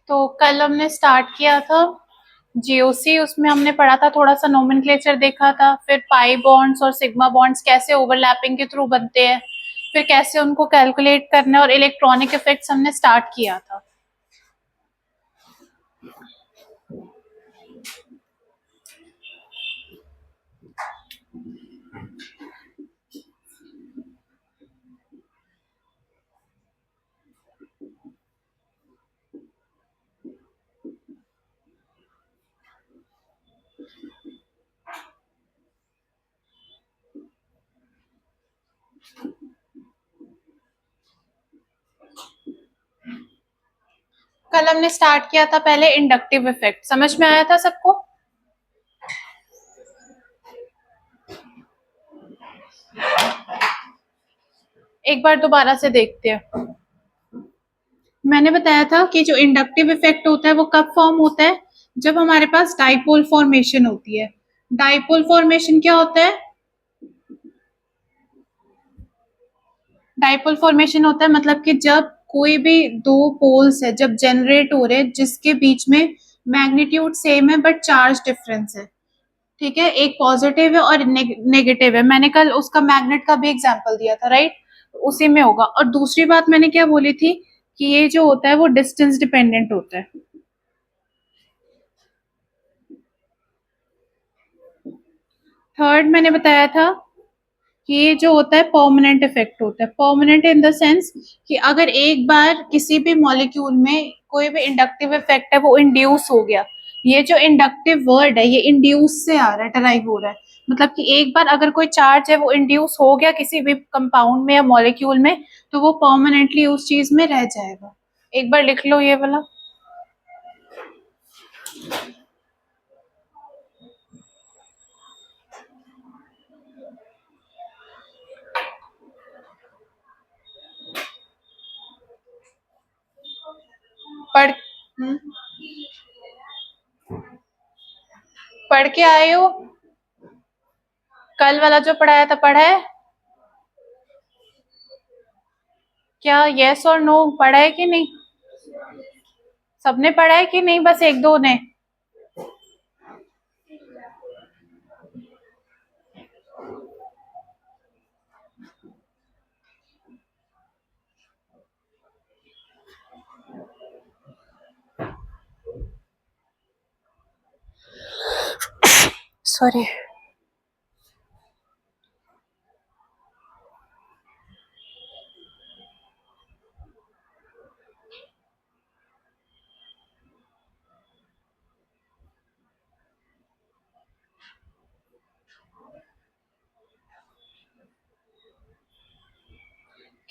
तो कल हमने स्टार्ट किया था जीओसी, उसमें हमने पढ़ा था, थोड़ा सा नोमेनक्लेचर देखा था, फिर पाई बॉन्ड्स और सिग्मा बॉन्ड्स कैसे ओवरलैपिंग के थ्रू बनते हैं, फिर कैसे उनको कैलकुलेट करना है, और इलेक्ट्रॉनिक इफेक्ट्स हमने स्टार्ट किया था। कल हमने स्टार्ट किया था पहले इंडक्टिव इफेक्ट, समझ में आया था सबको? एक बार दोबारा से देखते हैं। मैंने बताया था कि जो इंडक्टिव इफेक्ट होता है वो कब फॉर्म होता है, जब हमारे पास डाइपोल फॉर्मेशन होती है। डाइपोल फॉर्मेशन क्या होता है? डाइपोल फॉर्मेशन होता है मतलब कि जब कोई भी दो पोल्स है जब जनरेट हो रहे हैं जिसके बीच में मैग्नीट्यूड सेम है बट चार्ज डिफरेंस है, ठीक है, एक पॉजिटिव है और नेगेटिव है। मैंने कल उसका मैग्नेट का भी एग्जांपल दिया था, राइट? उसी में होगा। और दूसरी बात मैंने क्या बोली थी कि ये जो होता है वो डिस्टेंस डिपेंडेंट होता है। थर्ड मैंने बताया था कि ये जो होता है परमानेंट इफेक्ट होता है। परमानेंट इन द सेंस कि अगर एक बार किसी भी मॉलिक्यूल में कोई भी इंडक्टिव इफेक्ट है वो इंड्यूस हो गया, ये जो इंडक्टिव वर्ड है ये इंड्यूस से आ रहा है, डराइव हो रहा है, मतलब कि एक बार अगर कोई चार्ज है वो इंड्यूस हो गया किसी भी कंपाउंड में या मॉलिक्यूल में तो वो परमानेंटली उस चीज में रह जाएगा। एक बार लिख लो ये वाला। पढ़ पढ़ के आए हो? कल वाला जो पढ़ाया था पढ़ा है क्या? यस और नो, पढ़ा है कि नहीं? सबने पढ़ा है कि नहीं, बस एक दो ने? सॉरी।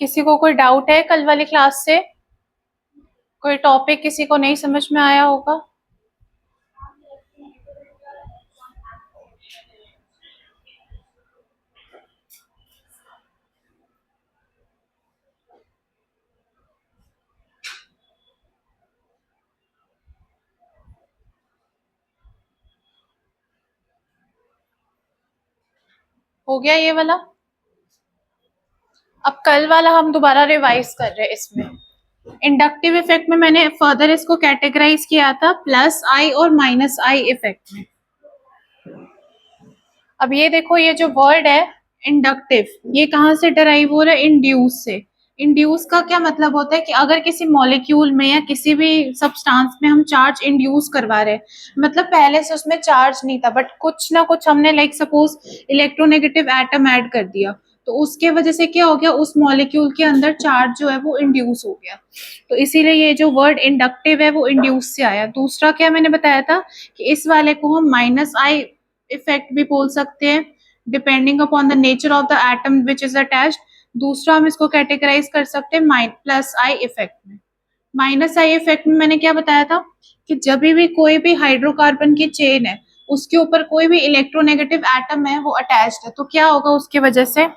किसी को कोई डाउट है कल वाली क्लास से? कोई टॉपिक किसी को नहीं समझ में आया होगा? हो गया ये वाला? अब कल वाला हम दोबारा रिवाइज कर रहे हैं। इसमें इंडक्टिव इफेक्ट में मैंने फर्दर इसको कैटेगराइज किया था प्लस आई और माइनस आई इफेक्ट में। अब ये देखो, ये जो वर्ड है इंडक्टिव, ये कहाँ से डराइव हो रहा है? इंड्यूस से। इंड्यूस का क्या मतलब होता है कि अगर किसी मॉलिक्यूल में या किसी भी सब्सटेंस में हम चार्ज इंड्यूस करवा रहे हैं, मतलब पहले से उसमें चार्ज नहीं था बट कुछ ना कुछ हमने like suppose electronegative atom add कर दिया, तो उसके वजह से क्या हो गया, उस मॉलिक्यूल के अंदर चार्ज जो है वो इंड्यूस हो गया। तो इसीलिए ये जो वर्ड इंडक्टिव है वो इंड्यूस से आया। दूसरा क्या मैंने बताया था कि इस वाले को हम माइनस आई इफेक्ट भी बोल सकते हैं depending upon the nature of the atom which is attached. दूसरा हम इसको कैटेगराइज कर सकते हैं प्लस आई इफेक्ट में। माइनस आई इफेक्ट में मैंने क्या बताया था कि जब भी कोई भी हाइड्रोकार्बन की चेन है उसके ऊपर कोई भी इलेक्ट्रोनेगेटिव एटम है वो अटैच्ड है तो क्या होगा उसकी वजह से?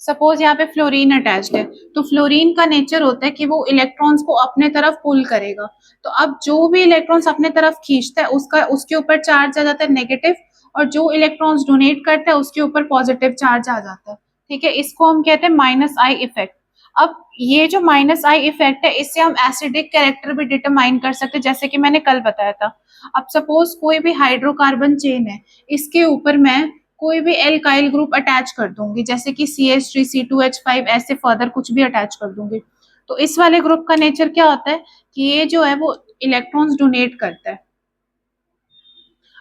सपोज यहाँ पे फ्लोरीन अटैच्ड है, तो फ्लोरीन का नेचर होता है कि वो इलेक्ट्रॉन्स को अपने तरफ पुल करेगा। तो अब जो भी इलेक्ट्रॉन्स अपने तरफ खींचता है उसका उसके ऊपर चार्ज आ जाता है नेगेटिव, और जो इलेक्ट्रॉन्स डोनेट करता है उसके ऊपर पॉजिटिव चार्ज आ जाता है। ठीक है, इसको हम कहते हैं माइनस आई इफेक्ट। अब ये जो माइनस आई इफेक्ट है, इससे हम एसिडिक कैरेक्टर भी डिटरमाइन कर सकते हैं, जैसे कि मैंने कल बताया था। अब सपोज कोई भी हाइड्रोकार्बन चेन है, इसके ऊपर मैं कोई भी एल्काइल ग्रुप अटैच कर दूंगी, जैसे कि CH3 C2H5 ऐसे फर्दर कुछ भी अटैच कर दूंगी, तो इस वाले ग्रुप का नेचर क्या होता है कि ये जो है वो इलेक्ट्रॉन्स डोनेट करता है।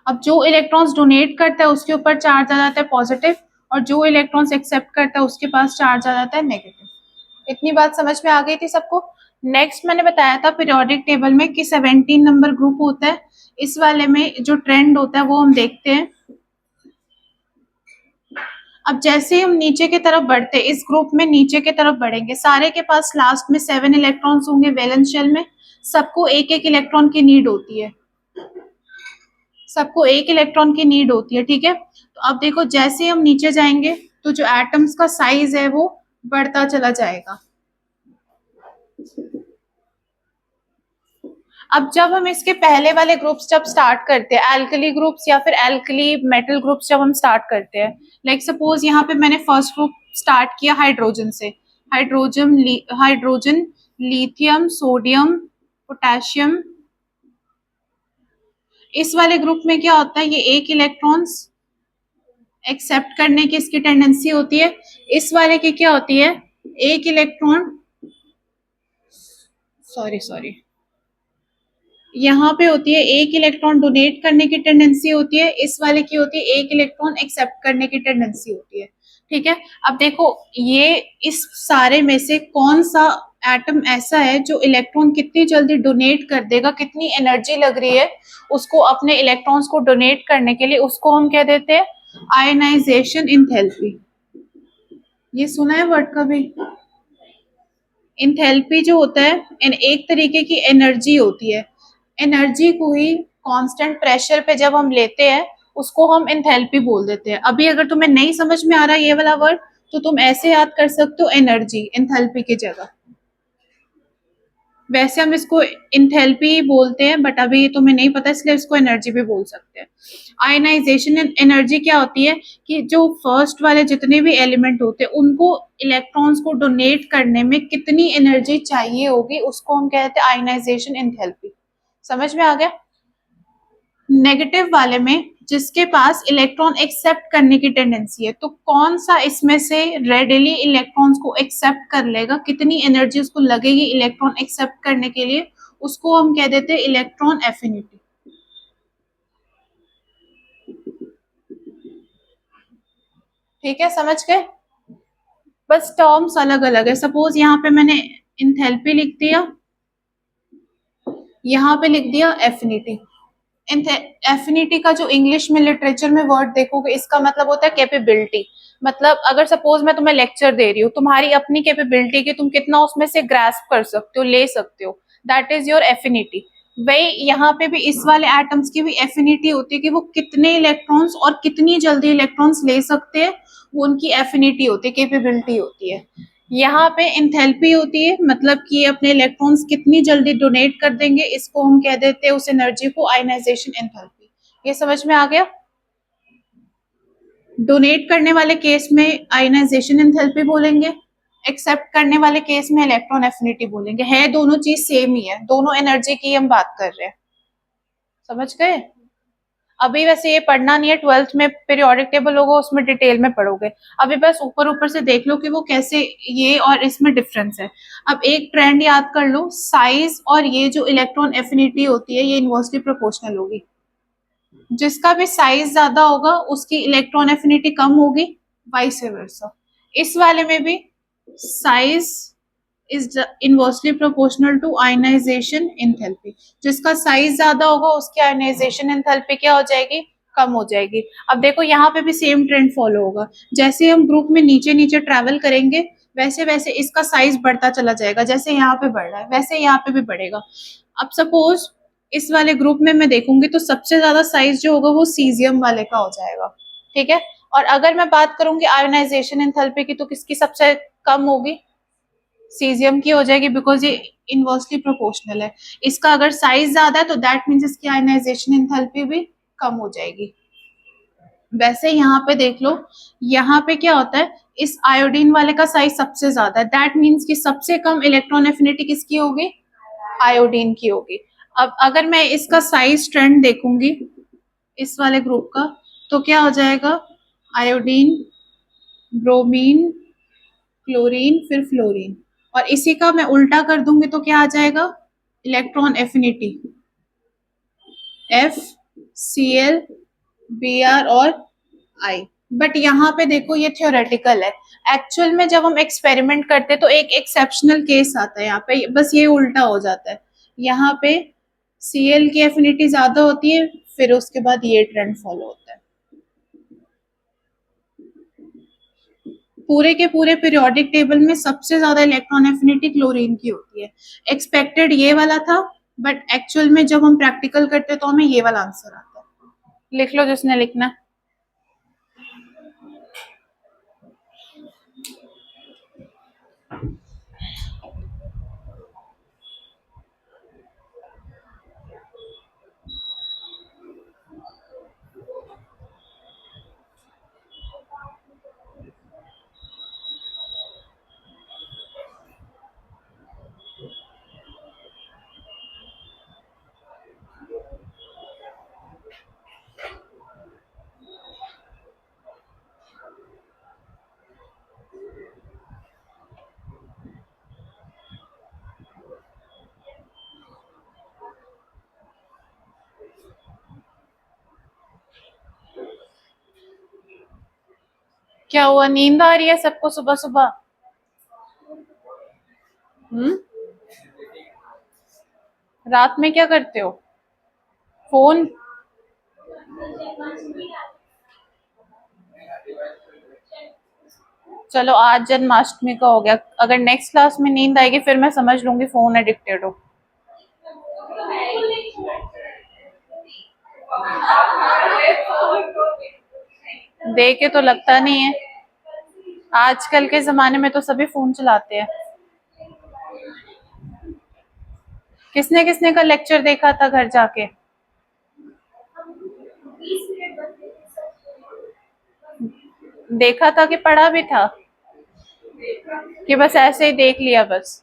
अब जो इलेक्ट्रॉन्स डोनेट करता है उसके ऊपर चार्ज आ जाता है पॉजिटिव, और जो इलेक्ट्रॉन्स एक्सेप्ट करता है उसके पास चार्ज आ जाता है नेगेटिव। इतनी बात समझ में आ गई थी सबको? नेक्स्ट मैंने बताया था पीरियोडिक टेबल में कि 17 नंबर ग्रुप होता है, इस वाले में जो ट्रेंड होता है वो हम देखते हैं। अब जैसे ही हम नीचे की तरफ बढ़ते हैं, इस ग्रुप में नीचे की तरफ बढ़ेंगे, सारे के पास लास्ट में 7 इलेक्ट्रॉन्स होंगे वैलेंस शेल में, सबको एक एक इलेक्ट्रॉन की नीड होती है, सबको एक इलेक्ट्रॉन की नीड होती है, ठीक है। तो अब देखो जैसे हम नीचे जाएंगे तो जो एटम्स का साइज है वो बढ़ता चला जाएगा। अब जब हम इसके पहले वाले ग्रुप्स जब स्टार्ट करते हैं, एल्कली ग्रुप्स या फिर एल्कली मेटल ग्रुप्स जब हम स्टार्ट करते हैं, लाइक सपोज यहाँ पे मैंने फर्स्ट ग्रुप स्टार्ट किया हाइड्रोजन से, हाइड्रोजन, लिथियम, सोडियम, पोटेशियम। इस वाले ग्रुप में क्या होता है, ये एक इलेक्ट्रॉन्स एक्सेप्ट करने की इसकी टेंडेंसी होती है। इस वाले की क्या होती है, एक इलेक्ट्रॉन, सॉरी यहाँ पे होती है एक इलेक्ट्रॉन डोनेट करने की टेंडेंसी होती है, इस वाले की होती है एक इलेक्ट्रॉन एक्सेप्ट करने की टेंडेंसी होती है, ठीक है। अब देखो ये इस सारे में से कौन सा एटम ऐसा है जो इलेक्ट्रॉन कितनी जल्दी डोनेट कर देगा, कितनी एनर्जी लग रही है उसको अपने इलेक्ट्रॉन्स को डोनेट करने के लिए, उसको हम क्या देते हैं, आयनाइजेशन इंथैल्पी। ये सुना है वर्ड कभी? इंथैल्पी जो होता है एक तरीके की एनर्जी होती है, एनर्जी को ही कांस्टेंट प्रेशर पे जब हम लेते हैं उसको हम एंथैल्पी बोल देते हैं। अभी अगर तुम्हें नहीं समझ में आ रहा ये वाला वर्ड, तो तुम ऐसे याद कर सकते हो एनर्जी एंथैल्पी की जगह। वैसे हम इसको एंथैल्पी बोलते हैं, बट अभी तुम्हें नहीं पता इसलिए इसको एनर्जी भी बोल सकते हैं। आयनाइजेशन एनर्जी क्या होती है कि जो फर्स्ट वाले जितने भी एलिमेंट होते हैं उनको इलेक्ट्रॉन्स को डोनेट करने में कितनी एनर्जी चाहिए होगी, उसको हम कहते हैं आयनाइजेशन एंथैल्पी। समझ में आ गया? नेगेटिव वाले में जिसके पास इलेक्ट्रॉन एक्सेप्ट करने की टेंडेंसी है, तो कौन सा इसमें से रेडिली इलेक्ट्रॉन्स को एक्सेप्ट कर लेगा, कितनी एनर्जी उसको लगेगी इलेक्ट्रॉन एक्सेप्ट करने के लिए, उसको हम कह देते हैं इलेक्ट्रॉन एफिनिटी। ठीक है, समझ गए? बस टर्म्स अलग अलग है। सपोज यहाँ पे मैंने इंथैल्पी लिख दिया, यहाँ पे लिख दिया एफिनिटी। एफिनिटी का जो इंग्लिश में लिटरेचर में वर्ड देखोगे, इसका मतलब होता है कैपेबिलिटी। मतलब अगर सपोज मैं तुम्हें लेक्चर दे रही हूँ, तुम्हारी अपनी कैपेबिलिटी की तुम कितना उसमें से ग्रास्प कर सकते हो, ले सकते हो, दैट इज योर एफिनिटी। वही यहाँ पे भी इस वाले एटम्स की भी एफिनिटी होती है कि वो कितने इलेक्ट्रॉन्स और कितनी जल्दी इलेक्ट्रॉन्स ले सकते हैं, वो उनकी एफिनिटी होती है, कैपेबिलिटी होती है। यहाँ पे इंथैल्पी होती है, मतलब कि अपने इलेक्ट्रॉन्स कितनी जल्दी डोनेट कर देंगे, इसको हम कह देते हैं उस एनर्जी को आयनाइजेशन एंथैल्पी। ये समझ में आ गया? डोनेट करने वाले केस में आयनाइजेशन एंथैल्पी बोलेंगे, एक्सेप्ट करने वाले केस में इलेक्ट्रॉन एफिनिटी बोलेंगे। है दोनों चीज सेम ही है, दोनों एनर्जी की हम बात कर रहे हैं। समझ गए? अभी वैसे ये पढ़ना नहीं है, 12th में पीरियोडिक टेबल होगा उसमें डिटेल में पढ़ोगे। अभी बस ऊपर ऊपर से देख लो कि वो कैसे, ये और इसमें डिफरेंस है। अब एक ट्रेंड याद कर लो, साइज और ये जो इलेक्ट्रॉन एफिनिटी होती है ये इनवर्सली प्रोपोर्शनल होगी। जिसका भी साइज ज्यादा होगा उसकी इलेक्ट्रॉन एफिनिटी कम होगी, वाइस वर्सा। इस वाले में भी size is inversely proportional to ionization enthalpy. जिसका साइज ज्यादा होगा उसकी आयनाइजेशन एंथैल्पी क्या हो जाएगी, कम हो जाएगी। अब देखो यहाँ पे भी सेम ट्रेंड फॉलो होगा, जैसे हम ग्रुप में नीचे नीचे ट्रेवल करेंगे वैसे वैसे इसका साइज बढ़ता चला जाएगा, जैसे यहाँ पे बढ़ रहा है वैसे यहाँ पे भी बढ़ेगा। अब सपोज इस वाले ग्रुप में मैं देखूंगी तो सबसे ज्यादा साइज जो होगा वो सीजियम वाले का हो जाएगा, ठीक है। और अगर मैं बात करूंगी आयोनाइजेशन एंथैल्पी की तो किसकी सबसे कम होगी, सीजियम की हो जाएगी, बिकॉज ये इनवर्सली प्रोपोर्शनल है। इसका अगर साइज ज्यादा है तो दैट मीन्स इसकी आयनाइजेशन एंथैल्पी भी कम हो जाएगी। वैसे यहाँ पे देख लो, यहाँ पे क्या होता है, इस आयोडीन वाले का साइज सबसे ज्यादा है, दैट मीन्स कि सबसे कम इलेक्ट्रॉन एफिनिटी किसकी होगी, आयोडीन की होगी। अब अगर मैं इसका साइज ट्रेंड देखूंगी इस वाले ग्रुप का, तो क्या हो जाएगा, आयोडीन, ब्रोमीन, क्लोरीन, फिर फ्लोरीन। और इसी का मैं उल्टा कर दूंगी तो क्या आ जाएगा, electron affinity, F, C L, B R और आई। बट यहाँ पे देखो ये थ्योरेटिकल है, एक्चुअल में जब हम एक्सपेरिमेंट करते हैं तो एक एक्सेप्शनल केस आता है यहाँ पे, बस ये उल्टा हो जाता है। यहाँ पे सी एल की एफिनिटी ज्यादा होती है, फिर उसके बाद ये ट्रेंड फॉलो होता है। पूरे के पूरे पीरियोडिक टेबल में सबसे ज्यादा इलेक्ट्रॉन एफिनिटी क्लोरीन की होती है। एक्सपेक्टेड ये वाला था, बट एक्चुअल में जब हम प्रैक्टिकल करते हैं तो हमें ये वाला आंसर आता है। लिख लो जिसने लिखना है। क्या हुआ, नींद आ रही है सबको सुबह सुबह? हम्म, रात में क्या करते हो, फोन? चलो आज जन्माष्टमी का हो गया, अगर नेक्स्ट क्लास में नींद आएगी फिर मैं समझ लूंगी फोन एडिक्टेड हो। देखे तो लगता नहीं है, आजकल के जमाने में तो सभी फोन चलाते हैं। किसने किसने का लेक्चर देखा था घर जाके? देखा था कि पढ़ा भी था, कि बस ऐसे ही देख लिया बस?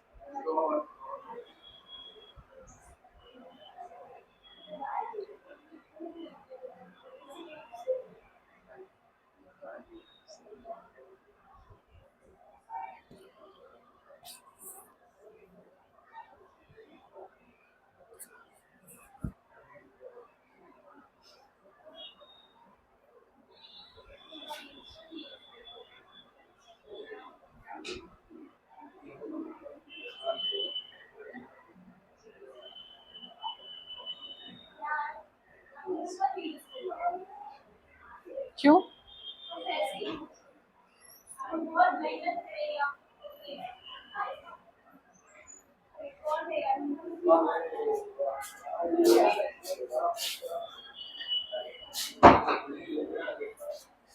क्यों?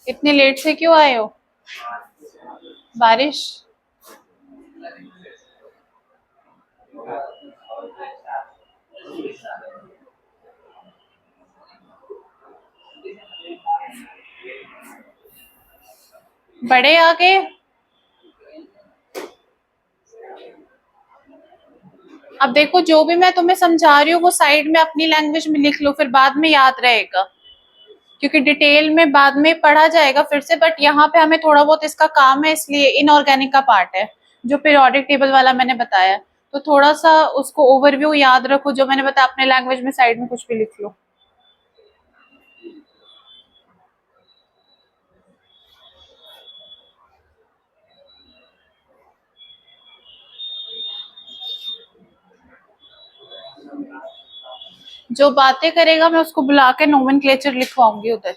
इतने लेट से क्यों आए हो? बारिश? बड़े आ गए? अब देखो जो भी मैं तुम्हें समझा रही हूँ वो साइड में अपनी लैंग्वेज में लिख लो, फिर बाद में याद रहेगा, क्योंकि डिटेल में बाद में पढ़ा जाएगा फिर से। बट यहाँ पे हमें थोड़ा बहुत इसका काम है, इसलिए इनऑर्गेनिक का पार्ट है जो पीरियोडिक टेबल वाला मैंने बताया, तो थोड़ा सा उसको ओवरव्यू याद रखो, जो मैंने बताया अपने लैंग्वेज में साइड में कुछ भी लिख लो। जो बातें करेगा मैं उसको बुला के नोमेनक्लेचर लिखवाऊंगी उधर।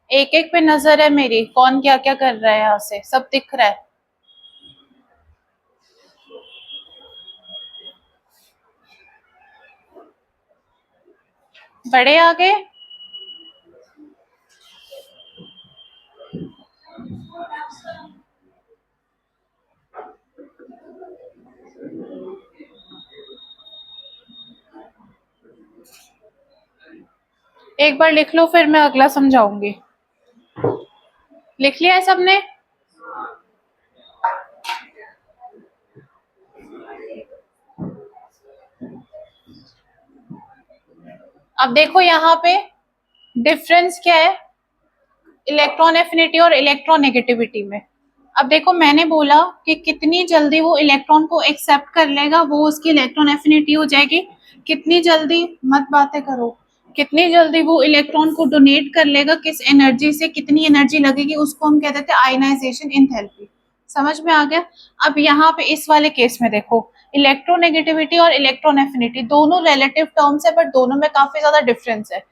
एक एक पे नजर है मेरी, कौन क्या क्या कर रहा है, यहाँ से सब दिख रहा है। बड़े आ गए? एक बार लिख लो फिर मैं अगला समझाऊंगी। लिख लिया है सबने? अब देखो यहाँ पे डिफरेंस क्या है इलेक्ट्रॉन एफिनिटी और इलेक्ट्रोनेगेटिविटी में। अब देखो मैंने बोला कि कितनी जल्दी वो इलेक्ट्रॉन को एक्सेप्ट कर लेगा वो उसकी इलेक्ट्रॉन एफिनिटी हो जाएगी, कितनी जल्दी, मत बातें करो, कितनी जल्दी वो इलेक्ट्रॉन को डोनेट कर लेगा, किस एनर्जी से कितनी एनर्जी लगेगी, उसको हम कहते थे आयनाइजेशन एंथैल्पी। समझ में आ गया? अब यहाँ पे इस वाले केस में देखो इलेक्ट्रोनेगेटिविटी और इलेक्ट्रॉन एफिनिटी दोनों रिलेटिव टर्म्स है बट दोनों में काफी ज्यादा डिफरेंस है।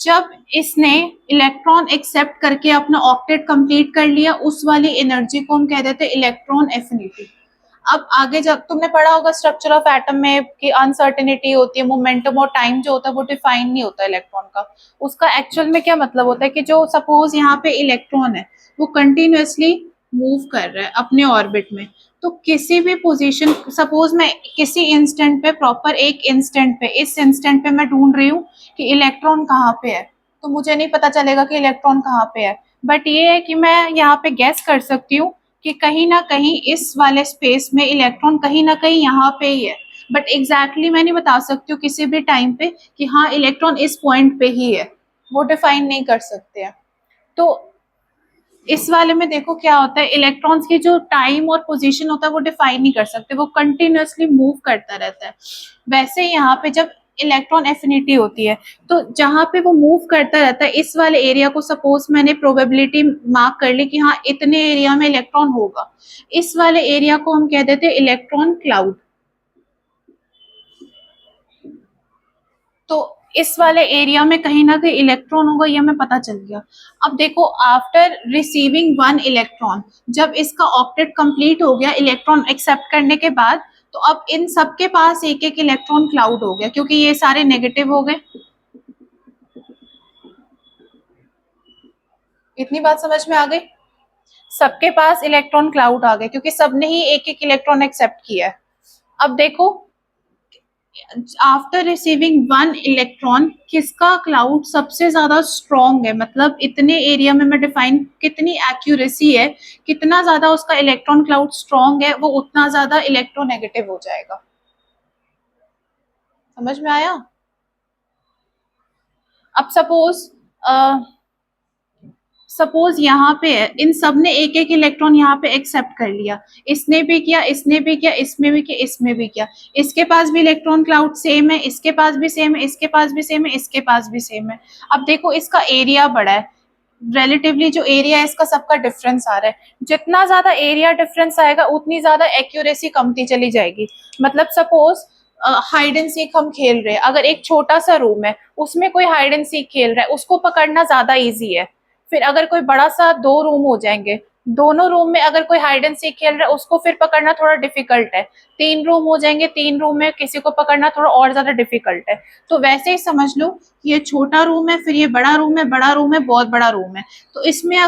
जब इसने इलेक्ट्रॉन एक्सेप्ट करके अपना ऑक्टेट कंप्लीट कर लिया उस वाली एनर्जी को हम कह देते हैं इलेक्ट्रॉन एफिनिटी। अब आगे जब तुमने पढ़ा होगा स्ट्रक्चर ऑफ एटम में कि अनसर्टेनिटी होती है, मोमेंटम और टाइम जो होता है वो डिफाइन नहीं होता इलेक्ट्रॉन का। उसका एक्चुअल में क्या मतलब होता है कि जो सपोज यहाँ पे इलेक्ट्रॉन है वो कंटिन्यूअसली मूव कर रहा है अपने ऑर्बिट में, तो किसी भी पोजीशन सपोज मैं किसी इंस्टेंट पे प्रॉपर एक इंस्टेंट पे इस इंस्टेंट पे मैं ढूंढ रही हूँ कि इलेक्ट्रॉन कहाँ पे है, तो मुझे नहीं पता चलेगा कि इलेक्ट्रॉन कहाँ पे है, बट ये है कि मैं यहाँ पे गैस कर सकती हूँ कि कहीं ना कहीं इस वाले स्पेस में इलेक्ट्रॉन कहीं ना कहीं यहाँ पे ही है, बट एग्जैक्टली मैं नहीं बता सकती हूँ किसी भी टाइम पे कि हाँ इलेक्ट्रॉन इस पॉइंट पे ही है, वो डिफाइन नहीं कर सकते हैं। तो इस वाले में देखो क्या होता है इलेक्ट्रॉन्स की जो टाइम और पोजीशन होता है वो डिफाइन नहीं कर सकते, वो कंटिन्यूअसली मूव करता रहता है। वैसे यहाँ पे जब इलेक्ट्रॉन एफिनिटी होती है तो जहां पे वो मूव करता रहता है इस वाले एरिया को सपोज मैंने प्रोबेबिलिटी मार्क कर ली कि हाँ इतने एरिया में इलेक्ट्रॉन होगा, इस वाले एरिया को हम कह देते हैं इलेक्ट्रॉन क्लाउड। तो इस वाले एरिया में कहीं ना कहीं इलेक्ट्रॉन होगा ये हमें पता चल गया। अब देखो आफ्टर रिसीविंग वन इलेक्ट्रॉन जब इसका ऑक्टेट कंप्लीट हो गया इलेक्ट्रॉन एक्सेप्ट करने के बाद, तो अब इन सबके पास एक एक इलेक्ट्रॉन क्लाउड हो गया क्योंकि ये सारे नेगेटिव हो गए। इतनी बात समझ में आ गई? सबके पास इलेक्ट्रॉन क्लाउड आ गए क्योंकि सबने ही एक एक इलेक्ट्रॉन एक्सेप्ट किया है। अब देखो आफ्टर रिसीविंग वन इलेक्ट्रॉन किसका क्लाउड सबसे ज्यादा स्ट्रॉन्ग है, मतलब इतने एरिया में मैं डिफाइन कितनी एक्यूरेसी है, कितना ज्यादा उसका इलेक्ट्रॉन क्लाउड स्ट्रॉन्ग है वो उतना ज्यादा इलेक्ट्रोनेगेटिव हो जाएगा। समझ में आया? अब सपोज यहाँ पे है इन सब ने एक एक इलेक्ट्रॉन यहाँ पे एक्सेप्ट कर लिया, इसने भी किया इसने भी किया इसमें भी किया इसमें भी किया, इसके पास भी इलेक्ट्रॉन क्लाउड सेम है इसके पास भी सेम है इसके पास भी सेम है इसके पास भी सेम है। अब देखो इसका एरिया बड़ा है, रिलेटिवली जो एरिया है इसका सबका डिफरेंस आ रहा है, जितना ज्यादा एरिया डिफरेंस आएगा उतनी ज्यादा एक्यूरेसी कमती चली जाएगी। मतलब सपोज हाइड एंड सीक हम खेल रहे हैं, अगर एक छोटा सा रूम है उसमें कोई हाइड एंड सीक खेल रहा है उसको पकड़ना ज्यादा इजी है, फिर अगर कोई बड़ा सा दो रूम हो जाएंगे दोनों रूम में अगर कोई हाइड एंड सीक खेल रहा है उसको फिर पकड़ना थोड़ा डिफिकल्ट है, तीन रूम हो जाएंगे तीन रूम में किसी को पकड़ना थोड़ा और ज्यादा डिफिकल्ट है। तो वैसे ही समझ लो ये छोटा रूम है फिर ये बड़ा रूम है बड़ा रूम है बहुत बड़ा रूम है, तो इसमें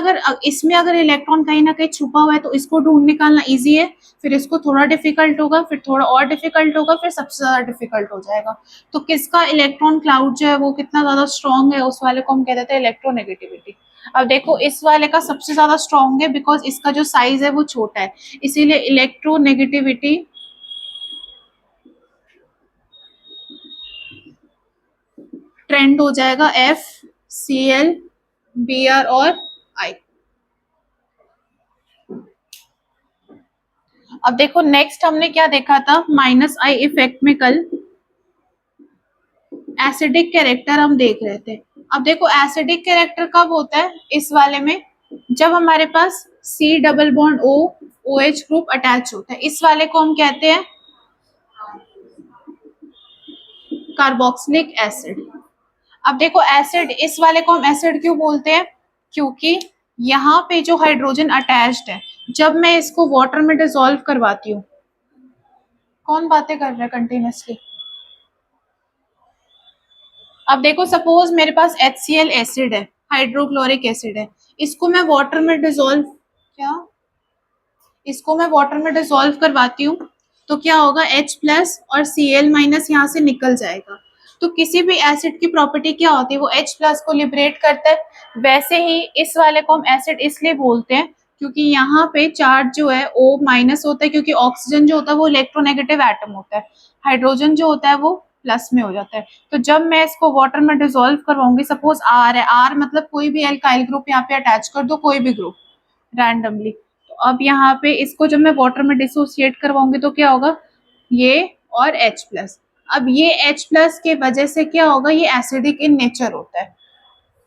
अगर इलेक्ट्रॉन कहीं ना कहीं छुपा हुआ है तो इसको ढूंढ निकालना इजी है, फिर इसको थोड़ा डिफिकल्ट होगा फिर थोड़ा और डिफिकल्ट होगा फिर सबसे ज्यादा डिफिकल्ट हो जाएगा। तो किसका इलेक्ट्रॉन क्लाउड जो है वो कितना ज्यादा स्ट्रॉन्ग है उस वाले को हम कह देते हैं इलेक्ट्रोनेगेटिविटी। अब देखो इस वाले का सबसे ज्यादा स्ट्रॉन्ग है बिकॉज इसका जो साइज है वो छोटा है, इसीलिए इलेक्ट्रोनेगेटिविटी ट्रेंड हो जाएगा F C L B R और आई। अब देखो नेक्स्ट हमने क्या देखा था माइनस आई इफेक्ट में कल एसिडिक कैरेक्टर हम देख रहे थे। अब देखो एसिडिक कैरेक्टर कब होता है इस वाले में जब हमारे पास C double bond O O H group attach होता है, इस वाले को हम कहते हैं कार्बोक्सिलिक एसिड। अब देखो एसिड इस वाले को हम एसिड क्यों बोलते हैं, क्योंकि यहाँ पे जो हाइड्रोजन अटैच्ड है जब मैं इसको वाटर में डिसॉल्व करवाती हूँ, कौन बातें कर रहा है कंटिन्यूअसली। अब देखो सपोज मेरे पास HCl एसिड है हाइड्रोक्लोरिक एसिड है, इसको मैं वाटर में डिसॉल्व क्या इसको मैं वाटर में डिसॉल्व करवाती हूँ तो क्या होगा H प्लस और Cl माइनस यहाँ से निकल जाएगा, तो किसी भी एसिड की प्रॉपर्टी क्या होती है, वो H प्लस को लिबरेट करता है। वैसे ही इस वाले को हम एसिड इसलिए बोलते हैं क्योंकि यहाँ पे चार्ज जो है O माइनस होता है, क्योंकि ऑक्सीजन जो होता है वो इलेक्ट्रोनेगेटिव एटम होता है, हाइड्रोजन जो होता है वो प्लस में हो जाता है। तो जब मैं इसको वाटर में डिसॉल्व करवाऊंगी, सपोज R है, R मतलब कोई भी एल्काइल ग्रुप यहाँ पे अटैच कर दो, कोई भी ग्रुप रैंडमली। तो अब यहाँ पे इसको जब मैं वाटर में डिसोसिएट करवाऊंगी तो क्या होगा, ये और H प्लस। अब ये H प्लस के वजह से क्या होगा, ये एसिडिक इन नेचर होता है।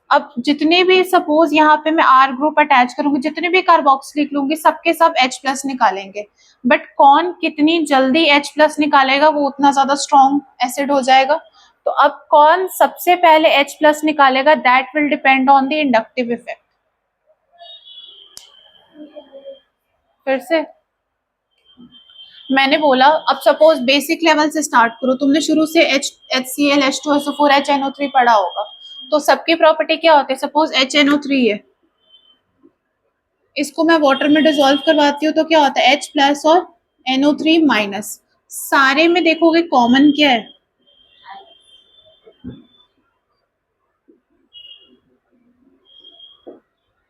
अब जितने भी सपोज यहाँ पे मैं R ग्रुप अटैच करूंगी, जितने भी कार्बोक्सिलिक लूंगी, सबके सब H प्लस निकालेंगे, बट कौन कितनी जल्दी H प्लस निकालेगा वो उतना ज्यादा स्ट्रॉन्ग एसिड हो जाएगा। तो अब कौन सबसे पहले H प्लस निकालेगा, that will depend on the inductive effect. फिर से मैंने बोला, अब सपोज बेसिक लेवल से स्टार्ट करो, तुमने शुरू से HCl H2SO4 HNO3 पढ़ा होगा, तो सबकी प्रॉपर्टी क्या होती है। सपोज HNO3 है, इसको मैं वाटर में डिसॉल्व करवाती हूँ तो क्या होता है, H प्लस और NO3 माइनस। सारे में देखोगे कॉमन क्या है,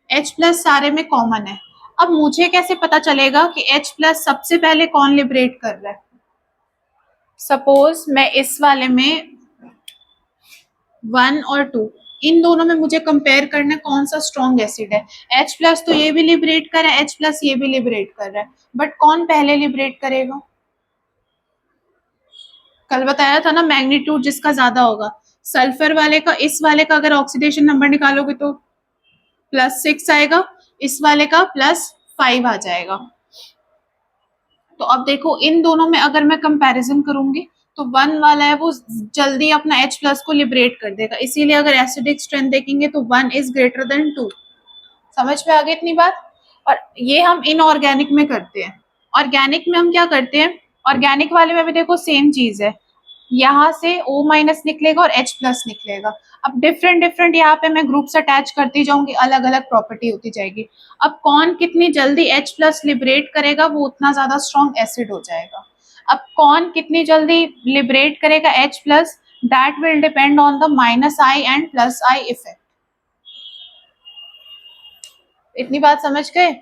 H प्लस सारे में कॉमन है। अब मुझे कैसे पता चलेगा कि H प्लस सबसे पहले कौन लिबरेट कर रहा है। सपोज मैं इस वाले में 1 और 2, इन दोनों में मुझे कंपेयर करना है कौन सा स्ट्रॉन्ग एसिड है। H प्लस तो ये भी लिबरेट कर रहा है, H प्लस ये भी लिबरेट कर रहा है, बट कौन पहले लिबरेट करेगा। कल बताया था ना, मैग्नीट्यूड जिसका ज्यादा होगा। सल्फर वाले का, इस वाले का अगर ऑक्सीडेशन नंबर निकालोगे तो +6 आएगा, इस वाले का +5 आ जाएगा। तो अब देखो इन दोनों में अगर मैं कंपैरिजन करूंगी तो 1 वाला है वो जल्दी अपना H प्लस को लिबरेट कर देगा, इसीलिए अगर एसिडिक स्ट्रेंथ देखेंगे तो 1 इज ग्रेटर देन 2। समझ में आ गई इतनी बात। और ये हम इनऑर्गेनिक में करते हैं। ऑर्गेनिक में हम क्या करते हैं, ऑर्गेनिक वाले में भी देखो सेम चीज है, यहाँ से O माइनस निकलेगा और H प्लस निकलेगा। अब डिफरेंट डिफरेंट यहाँ पे मैं ग्रुप्स अटैच करती जाऊंगी, अलग अलग प्रॉपर्टी होती जाएगी। अब कौन कितनी जल्दी H प्लस लिबरेट करेगा वो उतना ज्यादा स्ट्रॉन्ग एसिड हो जाएगा। अब कौन कितनी जल्दी लिबरेट करेगा H plus, that will depend on the -I and +I effect. इतनी बात समझ गए।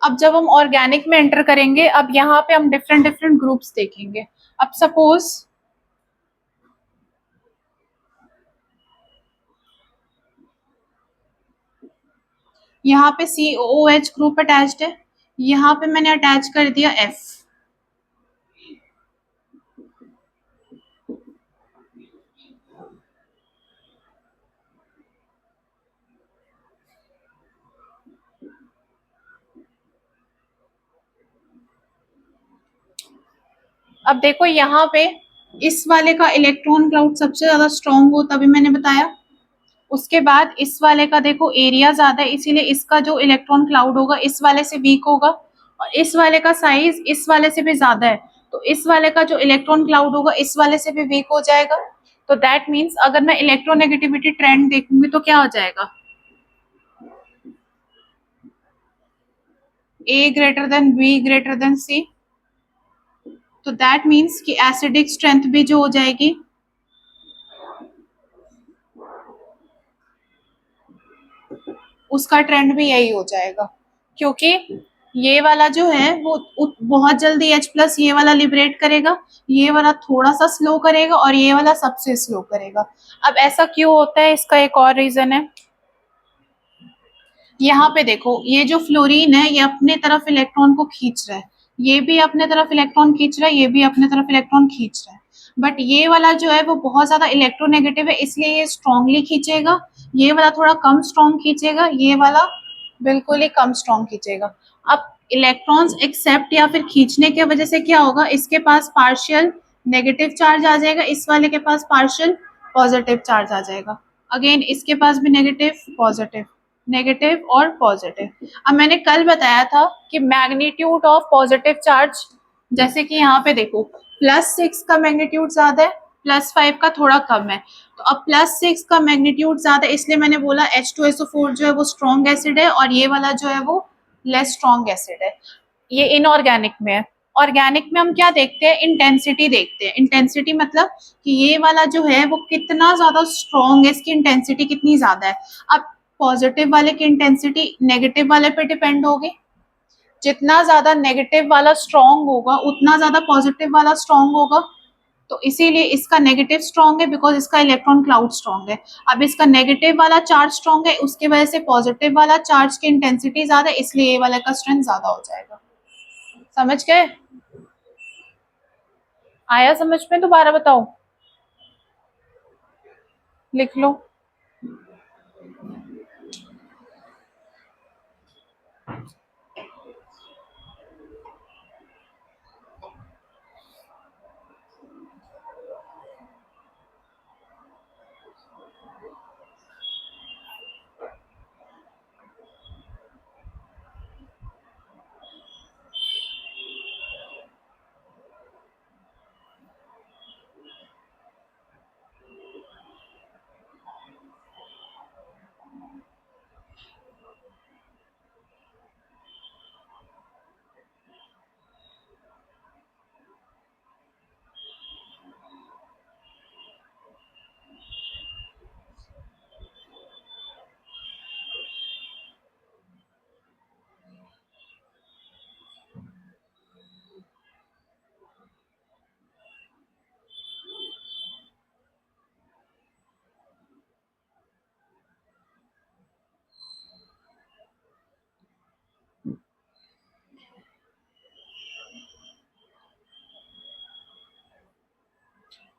अब जब हम ऑर्गेनिक में एंटर करेंगे, अब यहाँ पे हम डिफरेंट डिफरेंट ग्रुप्स देखेंगे। अब सपोज यहाँ पे COOH ग्रुप अटैच्ड है, यहाँ पे मैंने अटैच कर दिया F। अब देखो यहाँ पे इस वाले का इलेक्ट्रॉन क्लाउड सबसे ज्यादा स्ट्रॉन्ग हो, तभी मैंने बताया। उसके बाद इस वाले का देखो एरिया ज्यादा है, इसीलिए इसका जो इलेक्ट्रॉन क्लाउड होगा इस वाले से वीक होगा, और इस वाले का साइज इस वाले से भी ज्यादा है, तो इस वाले का जो इलेक्ट्रॉन क्लाउड होगा इस वाले से भी वीक हो जाएगा। तो दैट मीन्स अगर मैं इलेक्ट्रोनेगेटिविटी ट्रेंड देखूंगी तो क्या हो जाएगा, A greater than B greater than C। तो दैट मीन्स कि एसिडिक स्ट्रेंथ भी जो हो जाएगी उसका ट्रेंड भी यही हो जाएगा, क्योंकि ये वाला जो है वो बहुत जल्दी H प्लस ये वाला लिबरेट करेगा, ये वाला थोड़ा सा स्लो करेगा और ये वाला सबसे स्लो करेगा। अब ऐसा क्यों होता है, इसका एक और रीजन है। यहाँ पे देखो ये जो फ्लोरीन है ये अपने तरफ इलेक्ट्रॉन को खींच रहा है, ये भी अपने तरफ इलेक्ट्रॉन खींच रहा है, ये भी अपने तरफ इलेक्ट्रॉन खींच रहा है, बट ये वाला जो है वो बहुत ज्यादा इलेक्ट्रोनेगेटिव है, इसलिए ये स्ट्रांगली खींचेगा, ये वाला थोड़ा कम स्ट्रॉन्ग खींचेगा, ये वाला बिल्कुल ही कम स्ट्रॉन्ग खींचेगा। अब इलेक्ट्रॉन्स एक्सेप्ट या फिर खींचने की वजह से क्या होगा, इसके पास पार्शियल नेगेटिव चार्ज आ जाएगा, इस वाले के पास पार्शियल पॉजिटिव चार्ज आ जाएगा। अगेन इसके पास भी नेगेटिव पॉजिटिव, नेगेटिव और पॉजिटिव। अब मैंने कल बताया था कि मैग्नीट्यूड ऑफ पॉजिटिव चार्ज, जैसे कि यहाँ पे देखो +6 का मैग्नीट्यूड ज्यादा है, +5 का थोड़ा कम है। तो अब +6 का मैग्नीट्यूड ज्यादा है, इसलिए मैंने बोला H2SO4 जो है वो स्ट्रॉन्ग एसिड है और ये वाला जो है वो लेस स्ट्रॉन्ग एसिड है। ये इनऑर्गेनिक में है। ऑर्गेनिक में हम क्या देखते हैं, इंटेंसिटी देखते हैं। इंटेंसिटी मतलब कि ये वाला जो है वो कितना ज्यादा स्ट्रॉन्ग है, इसकी इंटेंसिटी कितनी ज्यादा है। अब पॉजिटिव वाले की इंटेंसिटी नेगेटिव वाले पे डिपेंड होगी। जितना ज्यादा नेगेटिव वाला स्ट्रॉन्ग होगा उतना ज्यादा पॉजिटिव वाला स्ट्रॉन्ग होगा। तो इसीलिए इसका नेगेटिव स्ट्रॉन्ग है, बिकॉज इसका इलेक्ट्रॉन क्लाउड स्ट्रॉन्ग है। अब इसका नेगेटिव वाला चार्ज स्ट्रॉन्ग है, उसके वजह से पॉजिटिव वाला चार्ज की इंटेंसिटी ज्यादा है, इसलिए ये वाला का स्ट्रेंथ ज्यादा हो जाएगा। समझ गए? आया समझ में? दोबारा बताओ, लिख लो।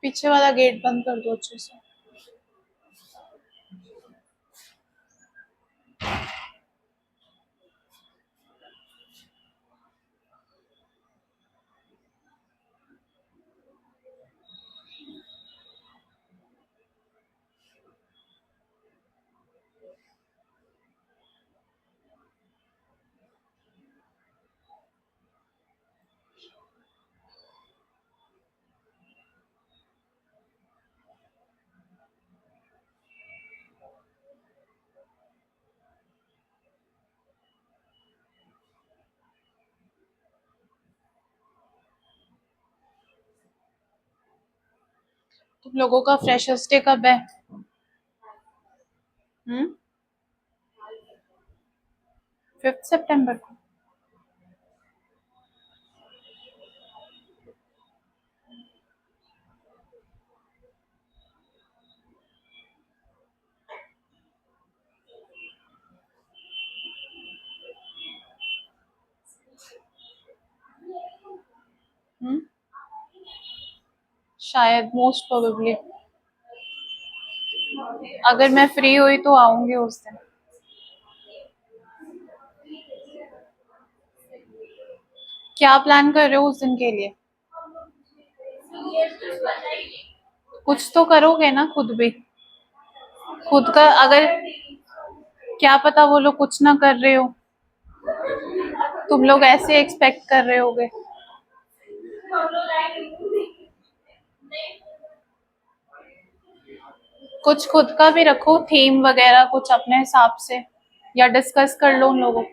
पीछे वाला गेट बंद कर दो अच्छे से। तुम लोगों का फ्रेशर्स डे कब है? 5 सितंबर को। शायद, मोस्ट प्रोबेबली। अगर मैं फ्री हुई तो आऊंगी उस दिन। क्या प्लान कर रहे हो उस दिन के लिए? कुछ तो करोगे ना खुद भी। खुद का अगर, क्या पता वो लोग कुछ ना कर रहे हो, तुम लोग ऐसे एक्सपेक्ट कर रहे होगे। कुछ खुद का भी रखो, थीम वगैरह कुछ अपने हिसाब से, या डिस्कस कर लो उन लोगों।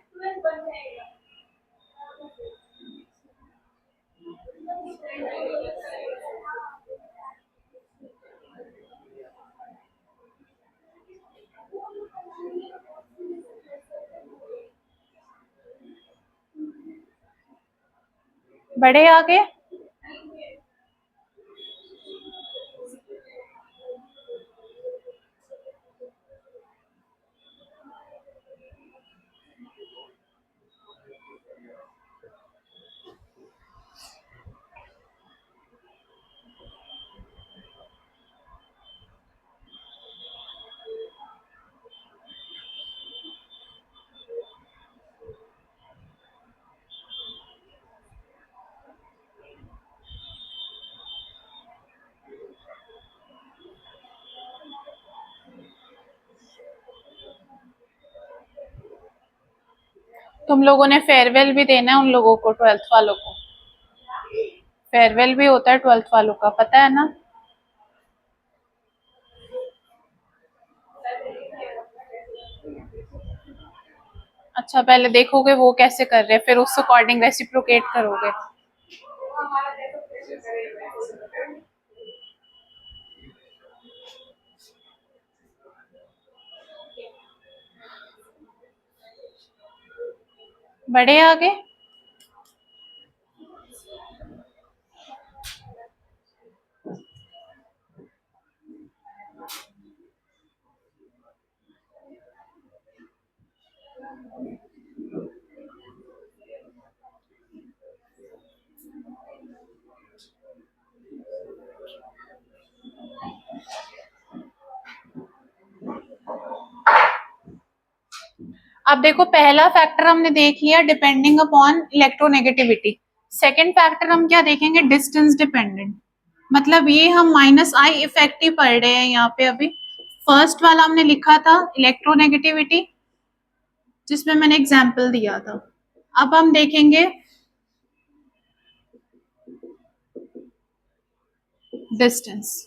बड़े आ गए? तुम लोगों ने फेयरवेल भी देना है उन लोगों को, 12th वालों को। फेयरवेल भी होता है 12th वालों का, पता है ना? अच्छा, पहले देखोगे वो कैसे कर रहे हैं, फिर उस अकॉर्डिंग रेसिप्रोकेट करोगे। बड़े आगे। अब देखो, पहला फैक्टर हमने देख लिया depending upon electronegativity. Second factor हम क्या देखेंगे? Distance dependent. मतलब ये हम माइनस आई इफेक्ट ही पढ़ रहे हैं यहाँ पे अभी। फर्स्ट वाला हमने लिखा था इलेक्ट्रोनेगेटिविटी, जिसमें मैंने एग्जाम्पल दिया था। अब हम देखेंगे डिस्टेंस।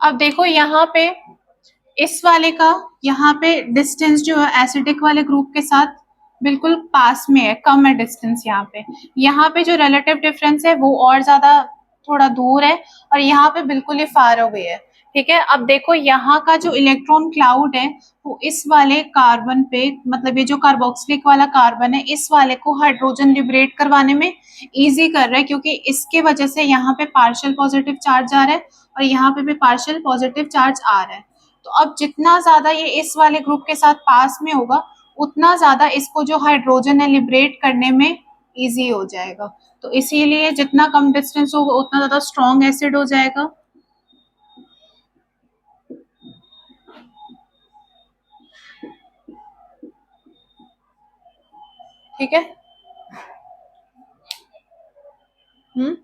अब देखो यहाँ पे इस वाले का, यहाँ पे डिस्टेंस जो है एसिडिक वाले ग्रुप के साथ बिल्कुल पास में है, कम है डिस्टेंस यहाँ पे। यहाँ पे जो रिलेटिव डिफरेंस है वो और ज्यादा थोड़ा दूर है, और यहाँ पे बिल्कुल ही फार अवे है। ठीक है, अब देखो यहाँ का जो इलेक्ट्रॉन क्लाउड है वो इस वाले कार्बन पे, मतलब ये जो कार्बोक्सिलिक वाला कार्बन है, इस वाले को हाइड्रोजन लिबरेट करवाने में इजी कर रहा है, क्योंकि इसके वजह से यहाँ पे पार्शियल पॉजिटिव चार्ज आ रहा है और यहाँ पे भी पार्शियल पॉजिटिव चार्ज आ रहा है। तो अब जितना ज्यादा ये इस वाले ग्रुप के साथ पास में होगा, उतना ज्यादा इसको जो हाइड्रोजन है लिबरेट करने में इजी हो जाएगा। तो इसीलिए जितना कम डिस्टेंस होगा उतना ज्यादा स्ट्रॉन्ग एसिड हो जाएगा। ठीक है। हम्म।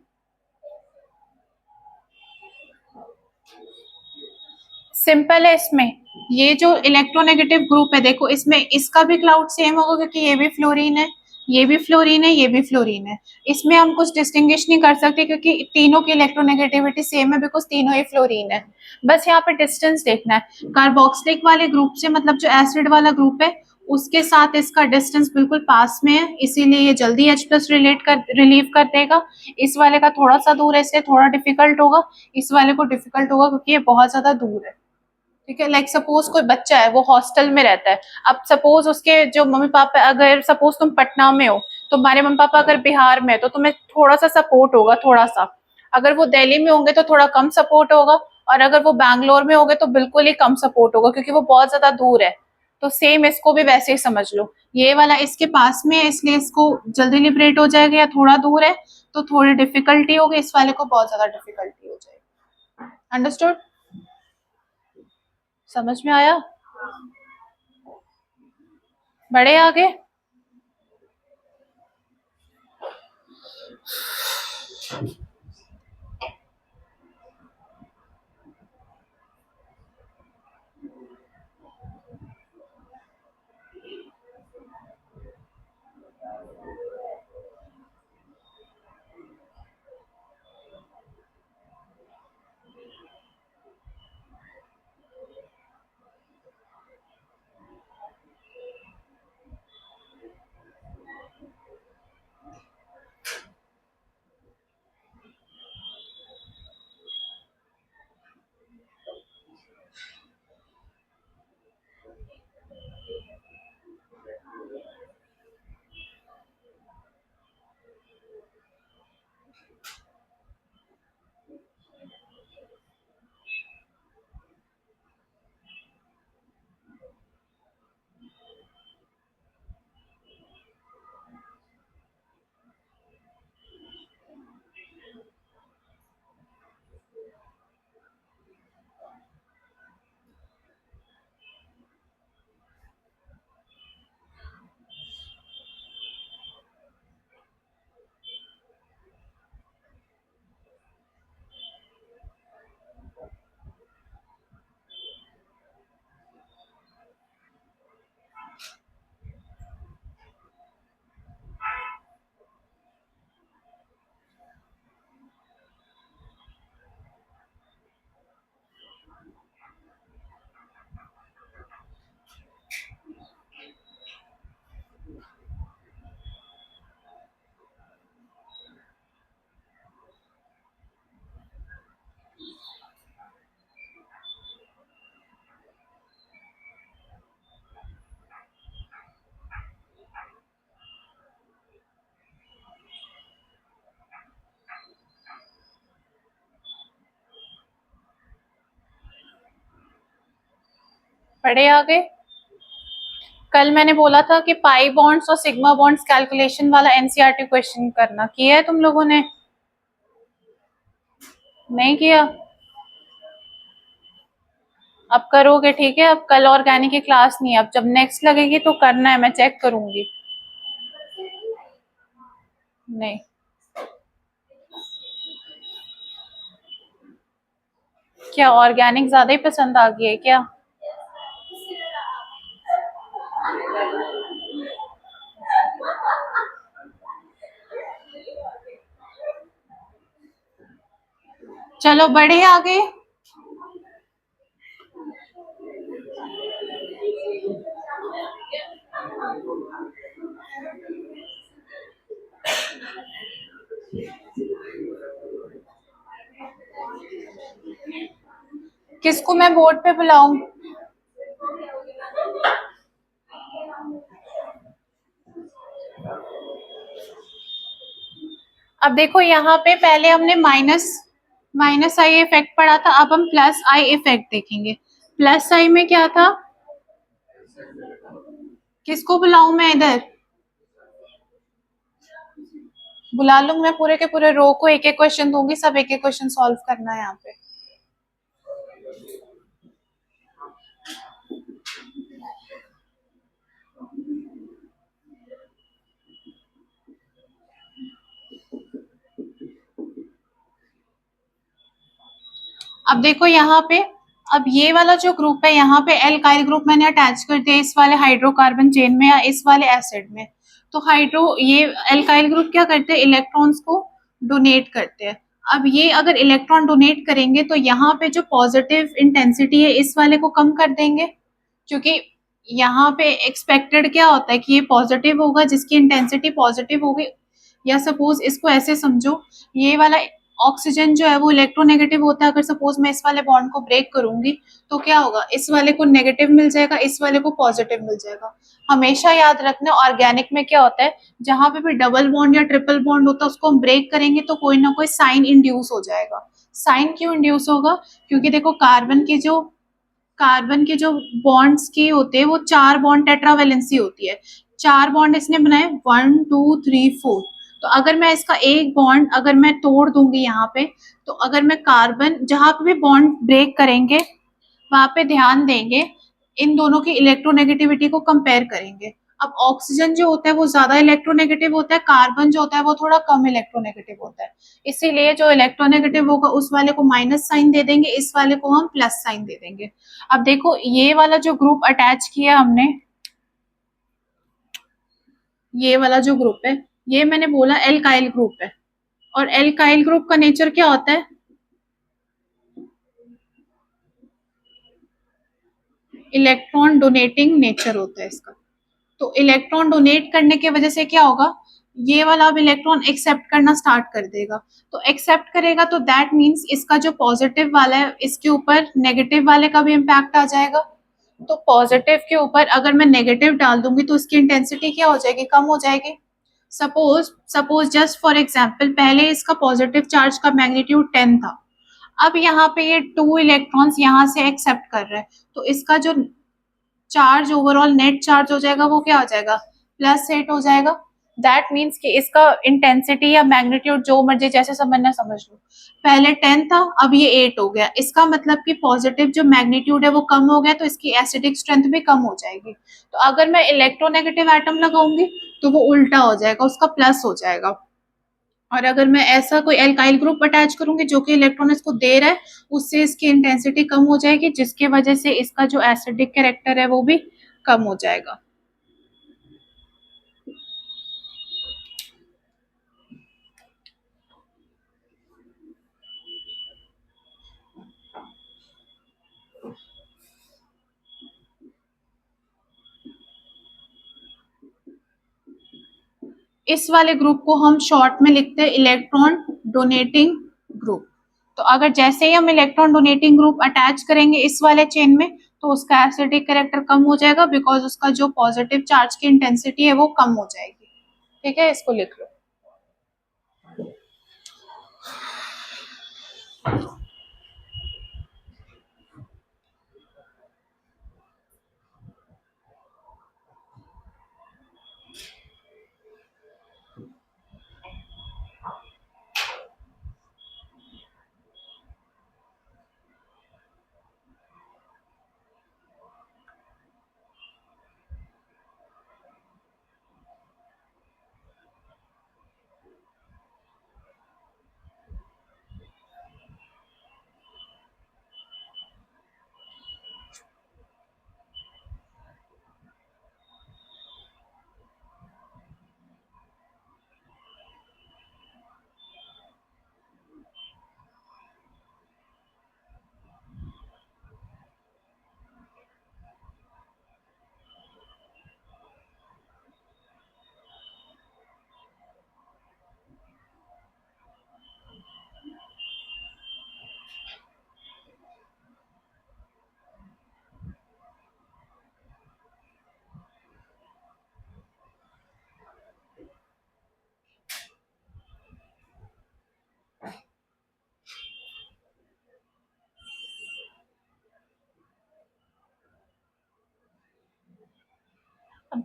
सिंपल है इसमें। ये जो इलेक्ट्रोनेगेटिव ग्रुप है, देखो इसमें इसका भी क्लाउड सेम होगा, क्योंकि ये भी फ्लोरीन है, ये भी फ्लोरीन है, ये भी फ्लोरीन है। इसमें हम कुछ डिस्टिंग्विश नहीं कर सकते, क्योंकि तीनों की इलेक्ट्रोनेगेटिविटी सेम है, बिकॉज तीनों ही फ्लोरीन है। बस यहाँ पे डिस्टेंस देखना है। कार्बोक्सिलिक वाले ग्रुप से, मतलब जो एसिड वाला ग्रुप है, उसके साथ इसका डिस्टेंस बिल्कुल पास में है, इसीलिए ये जल्दी H प्लस रिलीव कर देगा। इस वाले का थोड़ा सा दूर है, इसलिए थोड़ा डिफिकल्ट होगा। इस वाले को डिफिकल्ट होगा क्योंकि ये बहुत ज्यादा दूर है। ठीक है, लाइक सपोज कोई बच्चा है, वो हॉस्टल में रहता है। अब सपोज उसके जो मम्मी पापा, अगर सपोज तुम पटना में हो, तुम्हारे मम्मी पापा अगर बिहार में है, तो तुम्हें थोड़ा सा सपोर्ट होगा, थोड़ा सा। अगर वो दिल्ली में होंगे तो थोड़ा कम सपोर्ट होगा, और अगर वो बैंगलोर में होंगे तो बिल्कुल ही कम सपोर्ट होगा, क्योंकि वो बहुत ज्यादा दूर है। तो सेम इसको भी वैसे ही समझ लो। ये वाला इसके पास में है, इसलिए इसको जल्दी लिबरेट हो जाएगा, या थोड़ा दूर है तो थोड़ी डिफिकल्टी होगी, इस वाले को बहुत ज्यादा डिफिकल्टी हो जाएगी। अंडरस्टूड? समझ में आया? बड़े आगे। पढ़े आगे। कल मैंने बोला था कि पाई बॉन्ड्स और सिग्मा बॉन्ड्स कैलकुलेशन वाला एनसीईआरटी क्वेश्चन करना, किया है तुम लोगों ने? नहीं किया? अब करोगे, ठीक है। अब कल ऑर्गेनिक की क्लास नहीं है, अब जब नेक्स्ट लगेगी तो करना है, मैं चेक करूंगी। नहीं, क्या ऑर्गेनिक ज्यादा ही पसंद आ गई है क्या? चलो बढ़े आगे। किसको मैं बोर्ड पे बुलाऊं? अब देखो यहाँ पे पहले हमने माइनस माइनस आई इफेक्ट पढ़ा था, अब हम प्लस आई इफेक्ट देखेंगे। प्लस आई में क्या था? किसको बुलाऊं मैं इधर? बुला लूं मैं पूरे के पूरे रो को, एक एक क्वेश्चन दूंगी, सब एक एक क्वेश्चन सॉल्व करना है यहाँ पे। अब देखो यहाँ पे, अब ये वाला जो ग्रुप है यहाँ पे एल्काइल ग्रुप मैंने अटैच कर दिया इस वाले हाइड्रोकार्बन चेन में या इस वाले एसिड में। तो हाइड्रो ये एल्काइल ग्रुप क्या करते हैं, इलेक्ट्रॉन्स को डोनेट करते हैं। अब ये अगर इलेक्ट्रॉन डोनेट करेंगे तो यहाँ पे जो पॉजिटिव इंटेंसिटी है इस वाले को कम कर देंगे, क्योंकि यहाँ पे एक्सपेक्टेड क्या होता है कि ये पॉजिटिव होगा जिसकी इंटेंसिटी पॉजिटिव होगी। या सपोज इसको ऐसे समझो, ये वाला ऑक्सीजन जो है वो इलेक्ट्रोनेगेटिव होता है, अगर सपोज मैं इस वाले बॉन्ड को ब्रेक करूंगी तो क्या होगा, इस वाले को नेगेटिव मिल जाएगा, इस वाले को पॉजिटिव मिल जाएगा। हमेशा याद रखना ऑर्गेनिक में क्या होता है, जहां पे भी डबल बॉन्ड या ट्रिपल बॉन्ड होता है उसको हम ब्रेक करेंगे तो कोई ना कोई साइन इंड्यूस हो जाएगा। साइन क्यों इंड्यूस होगा? क्योंकि देखो कार्बन के जो बॉन्ड्स की होते हैं वो 4 बॉन्ड टेट्रावेलेंसी होती है। 4 बॉन्ड इसने बनाए, 1 2 3 4। तो अगर मैं इसका एक बॉन्ड अगर मैं तोड़ दूंगी यहाँ पे, तो अगर मैं कार्बन जहां पे भी बॉन्ड ब्रेक करेंगे वहां पे ध्यान देंगे, इन दोनों की इलेक्ट्रोनेगेटिविटी को कंपेयर करेंगे। अब ऑक्सीजन जो होता है वो ज्यादा इलेक्ट्रोनेगेटिव होता है, कार्बन जो होता है वो थोड़ा कम इलेक्ट्रोनेगेटिव होता है। इसीलिए जो इलेक्ट्रोनेगेटिव होगा उस वाले को माइनस साइन दे देंगे, इस वाले को हम प्लस साइन दे देंगे। अब देखो ये वाला जो ग्रुप अटैच किया हमने, ये वाला जो ग्रुप है ये मैंने बोला एल्काइल ग्रुप है। और एल्काइल ग्रुप का नेचर क्या होता है? इलेक्ट्रॉन डोनेटिंग नेचर होता है इसका। तो इलेक्ट्रॉन डोनेट करने की वजह से क्या होगा, ये वाला अब इलेक्ट्रॉन एक्सेप्ट करना स्टार्ट कर देगा। तो एक्सेप्ट करेगा तो दैट मीन्स इसका जो पॉजिटिव वाला है इसके ऊपर नेगेटिव वाले का भी इम्पैक्ट आ जाएगा। तो पॉजिटिव के ऊपर अगर मैं नेगेटिव डाल दूंगी तो इसकी इंटेंसिटी क्या हो जाएगी, कम हो जाएगी। Suppose suppose just for example, पहले इसका पॉजिटिव चार्ज का मैग्नीट्यूड 10 था, अब यहाँ पे ये 2 इलेक्ट्रॉन्स यहाँ से एक्सेप्ट कर रहे हैं, तो इसका जो चार्ज ओवरऑल नेट चार्ज हो जाएगा वो क्या हो जाएगा, +8 हो जाएगा। दैट मीन्स कि इसका इंटेंसिटी या मैग्नीट्यूड जो मर्जी जैसे समझना समझ लो, पहले 10 था अब ये 8 हो गया, इसका मतलब कि पॉजिटिव जो मैग्नीट्यूड है वो कम हो गया, तो इसकी एसिडिक स्ट्रेंथ भी कम हो जाएगी। तो अगर मैं इलेक्ट्रोनेगेटिव एटम लगाऊंगी तो वो उल्टा हो जाएगा, उसका प्लस हो जाएगा। और अगर मैं ऐसा कोई एल्काइल ग्रुप अटैच करूंगी जो कि इलेक्ट्रॉन इसको दे रहा है, उससे इसकी इंटेंसिटी कम हो जाएगी, जिसकी वजह से इसका जो एसिडिक कैरेक्टर है वो भी कम हो जाएगा। इस वाले ग्रुप को हम शॉर्ट में लिखते हैं इलेक्ट्रॉन डोनेटिंग ग्रुप। तो अगर जैसे ही हम इलेक्ट्रॉन डोनेटिंग ग्रुप अटैच करेंगे इस वाले चेन में तो उसका एसिडिक कैरेक्टर कम हो जाएगा, बिकॉज उसका जो पॉजिटिव चार्ज की इंटेंसिटी है वो कम हो जाएगी। ठीक है, इसको लिख लो।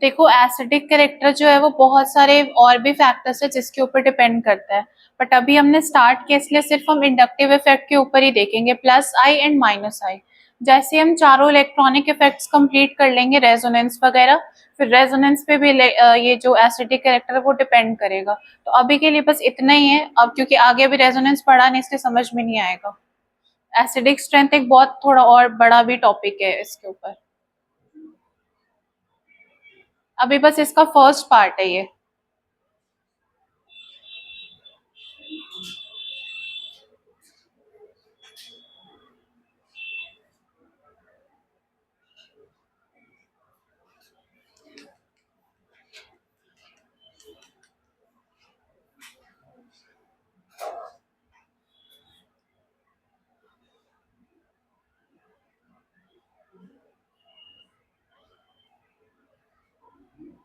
देखो एसिडिक कैरेक्टर जो है वो बहुत सारे और भी फैक्टर्स है जिसके ऊपर डिपेंड करता है, बट अभी हमने स्टार्ट किया इसलिए सिर्फ हम इंडक्टिव इफेक्ट के ऊपर ही देखेंगे, प्लस आई एंड माइनस आई। जैसे हम चारों इलेक्ट्रॉनिक इफेक्ट्स कंप्लीट कर लेंगे, रेजोनेंस वगैरह, फिर रेजोनेंस पे भी ये जो एसिडिक कैरेक्टर है वो डिपेंड करेगा। तो अभी के लिए बस इतना ही है, अब क्योंकि आगे अभी रेजोनेंस पढ़ा नहीं इसलिए समझ में नहीं आएगा। एसिडिक स्ट्रेंथ एक बहुत थोड़ा और बड़ा भी टॉपिक है इसके ऊपर, अभी बस इसका फर्स्ट पार्ट है ये।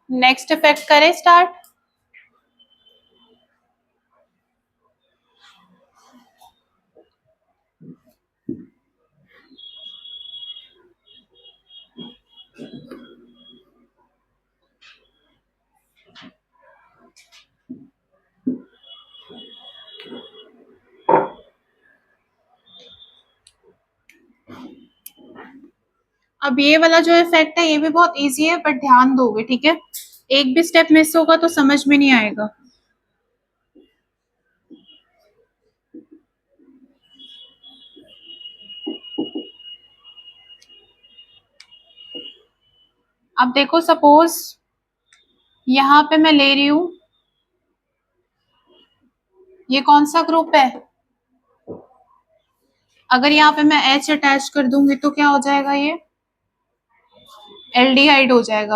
नेक्स्ट इफेक्ट करें स्टार्ट। अब ये वाला जो इफेक्ट है ये भी बहुत इजी है, बट ध्यान दोगे, ठीक है? एक भी स्टेप मिस होगा तो समझ में नहीं आएगा। अब देखो सपोज यहाँ पे मैं ले रही हूँ, ये कौन सा ग्रुप है? अगर यहाँ पे मैं H अटैच कर दूंगी तो क्या हो जाएगा? ये एल्डिहाइड हो जाएगा।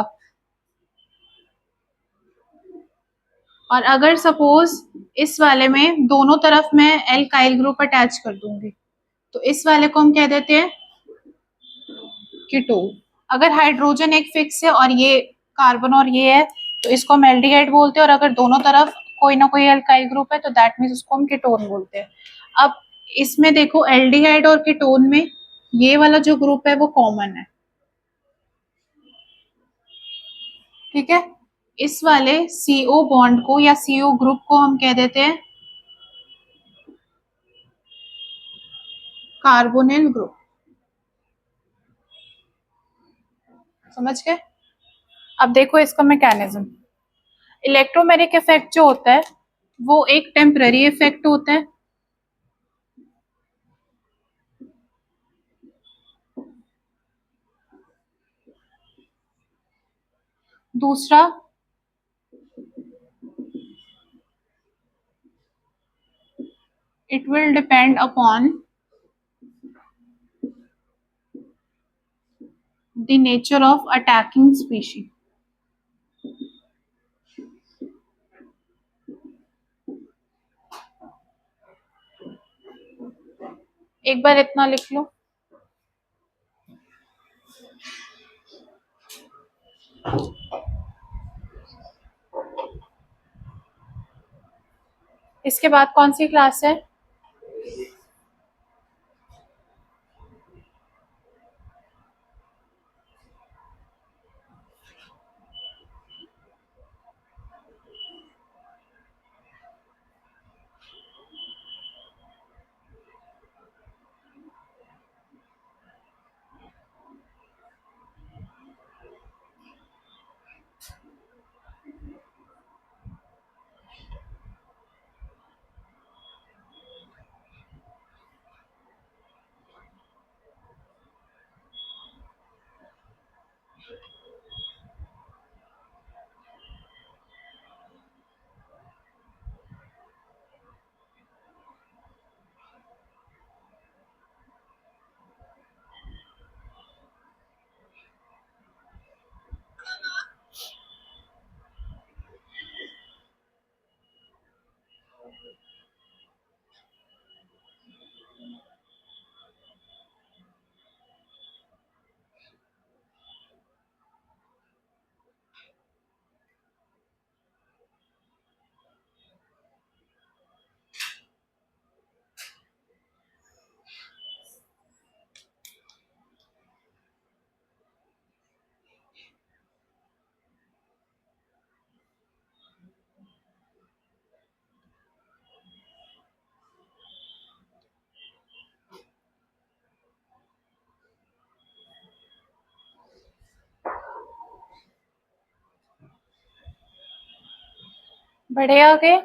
और अगर सपोज इस वाले में दोनों तरफ मैं एल्काइल ग्रुप अटैच कर दूंगी तो इस वाले को हम कह देते हैं कीटोन। अगर हाइड्रोजन एक फिक्स है और ये कार्बन और ये है तो इसको हम एल्डिहाइड बोलते हैं, और अगर दोनों तरफ कोई ना कोई एल्काइल ग्रुप है तो दैट मीन्स उसको हम कीटोन बोलते हैं। अब इसमें देखो एल्डिहाइड और कीटोन में ये वाला जो ग्रुप है वो कॉमन है, ठीक है? इस वाले CO बॉन्ड को या CO ग्रुप को हम कह देते हैं कार्बोनिल ग्रुप। समझ गए? अब देखो इसका मैकेनिज्म। इलेक्ट्रोमेरिक इफेक्ट जो होता है वो एक टेम्पररी इफेक्ट होता है। दूसरा it will depend upon the nature of attacking species। एक बार इतना लिख लो। इसके बाद कौन सी क्लास है? बढ़े आगे।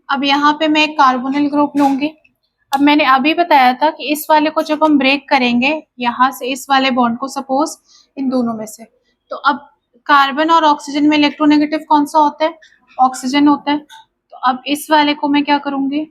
अब यहाँ पे मैं एक कार्बोनिल ग्रुप लूंगी। अब मैंने अभी बताया था कि इस वाले को जब हम ब्रेक करेंगे यहाँ से इस वाले बॉन्ड को, सपोज इन दोनों में से, तो अब कार्बन और ऑक्सीजन में इलेक्ट्रोनेगेटिव कौन सा होता है? ऑक्सीजन होता है। तो अब इस वाले को मैं क्या करूंगी,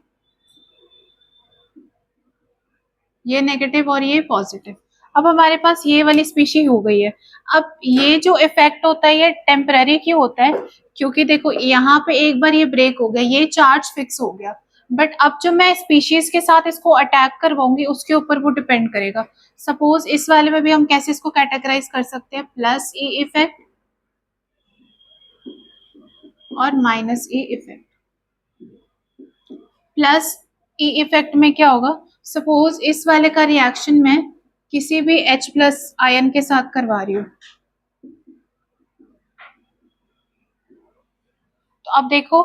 ये नेगेटिव और ये पॉजिटिव। अब हमारे पास ये वाली स्पीशी हो गई है। अब ये जो इफेक्ट होता है ये टेम्पररी क्यों होता है? क्योंकि देखो यहाँ पे एक बार ये ब्रेक हो गया, ये चार्ज फिक्स हो गया, बट अब जो मैं स्पीशीज के साथ इसको अटैक करवाऊंगी उसके ऊपर वो डिपेंड करेगा। सपोज इस वाले में भी हम कैसे इसको कैटेगराइज कर सकते हैं, प्लस ई इफेक्ट और minus E effect. Plus E effect में क्या होगा, सपोज इस वाले का रिएक्शन मैं किसी भी H प्लस आयन के साथ करवा रही हूँ, तो अब देखो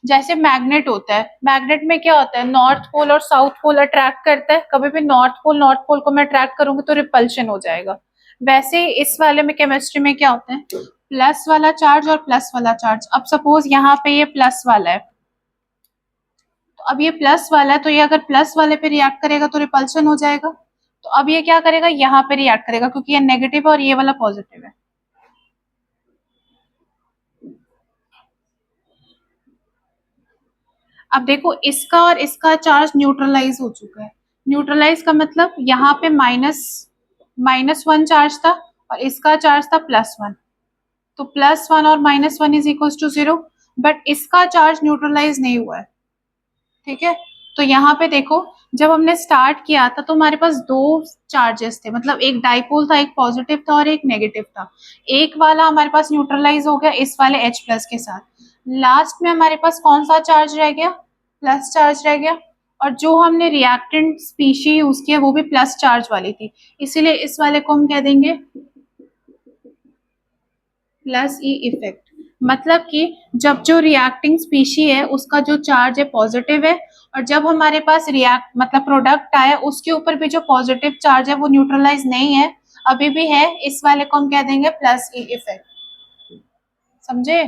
जैसे मैग्नेट होता है, मैग्नेट में क्या होता है, नॉर्थ पोल और साउथ पोल अट्रैक्ट करता है, कभी भी नॉर्थ पोल को मैं अट्रैक्ट करूंगी तो रिपल्शन हो जाएगा। वैसे ही इस वाले में केमिस्ट्री में क्या होता है, प्लस वाला चार्ज और प्लस वाला चार्ज। अब सपोज यहाँ पे ये प्लस वाला है, तो अब ये प्लस वाला है, तो ये अगर प्लस वाले पे रिएक्ट करेगा तो रिपल्शन हो जाएगा। तो अब ये क्या करेगा, यहाँ पे रिएक्ट करेगा क्योंकि ये नेगेटिव और ये वाला पॉजिटिव है। अब देखो इसका और इसका चार्ज न्यूट्रलाइज हो चुका है। न्यूट्रलाइज का मतलब यहाँ पे माइनस वन चार्ज था और इसका चार्ज था +1, तो +1 और -1 इज इक्वल टू 0, बट इसका चार्ज न्यूट्रलाइज नहीं हुआ है। ठीक है, तो यहाँ पे देखो जब हमने स्टार्ट किया था तो हमारे पास दो चार्जेस थे, मतलब एक डाइपोल था, एक पॉजिटिव था और एक नेगेटिव था। एक वाला हमारे पास न्यूट्रलाइज हो गया इस वाले H प्लस के साथ। लास्ट में हमारे पास कौन सा चार्ज रह गया, प्लस चार्ज रह गया, और जो हमने रिएक्टेंट स्पीशी यूज किया वो भी प्लस चार्ज वाली थी, इसीलिए इस वाले को हम कह देंगे प्लस ई इफेक्ट। मतलब कि जब जो रिएक्टिंग स्पीशी है उसका जो चार्ज है पॉजिटिव है, और जब हमारे पास रिएक्ट मतलब प्रोडक्ट आया उसके ऊपर भी जो पॉजिटिव चार्ज है वो न्यूट्रलाइज नहीं है, अभी भी है, इस वाले को हम कह देंगे प्लस ई इफेक्ट। समझे?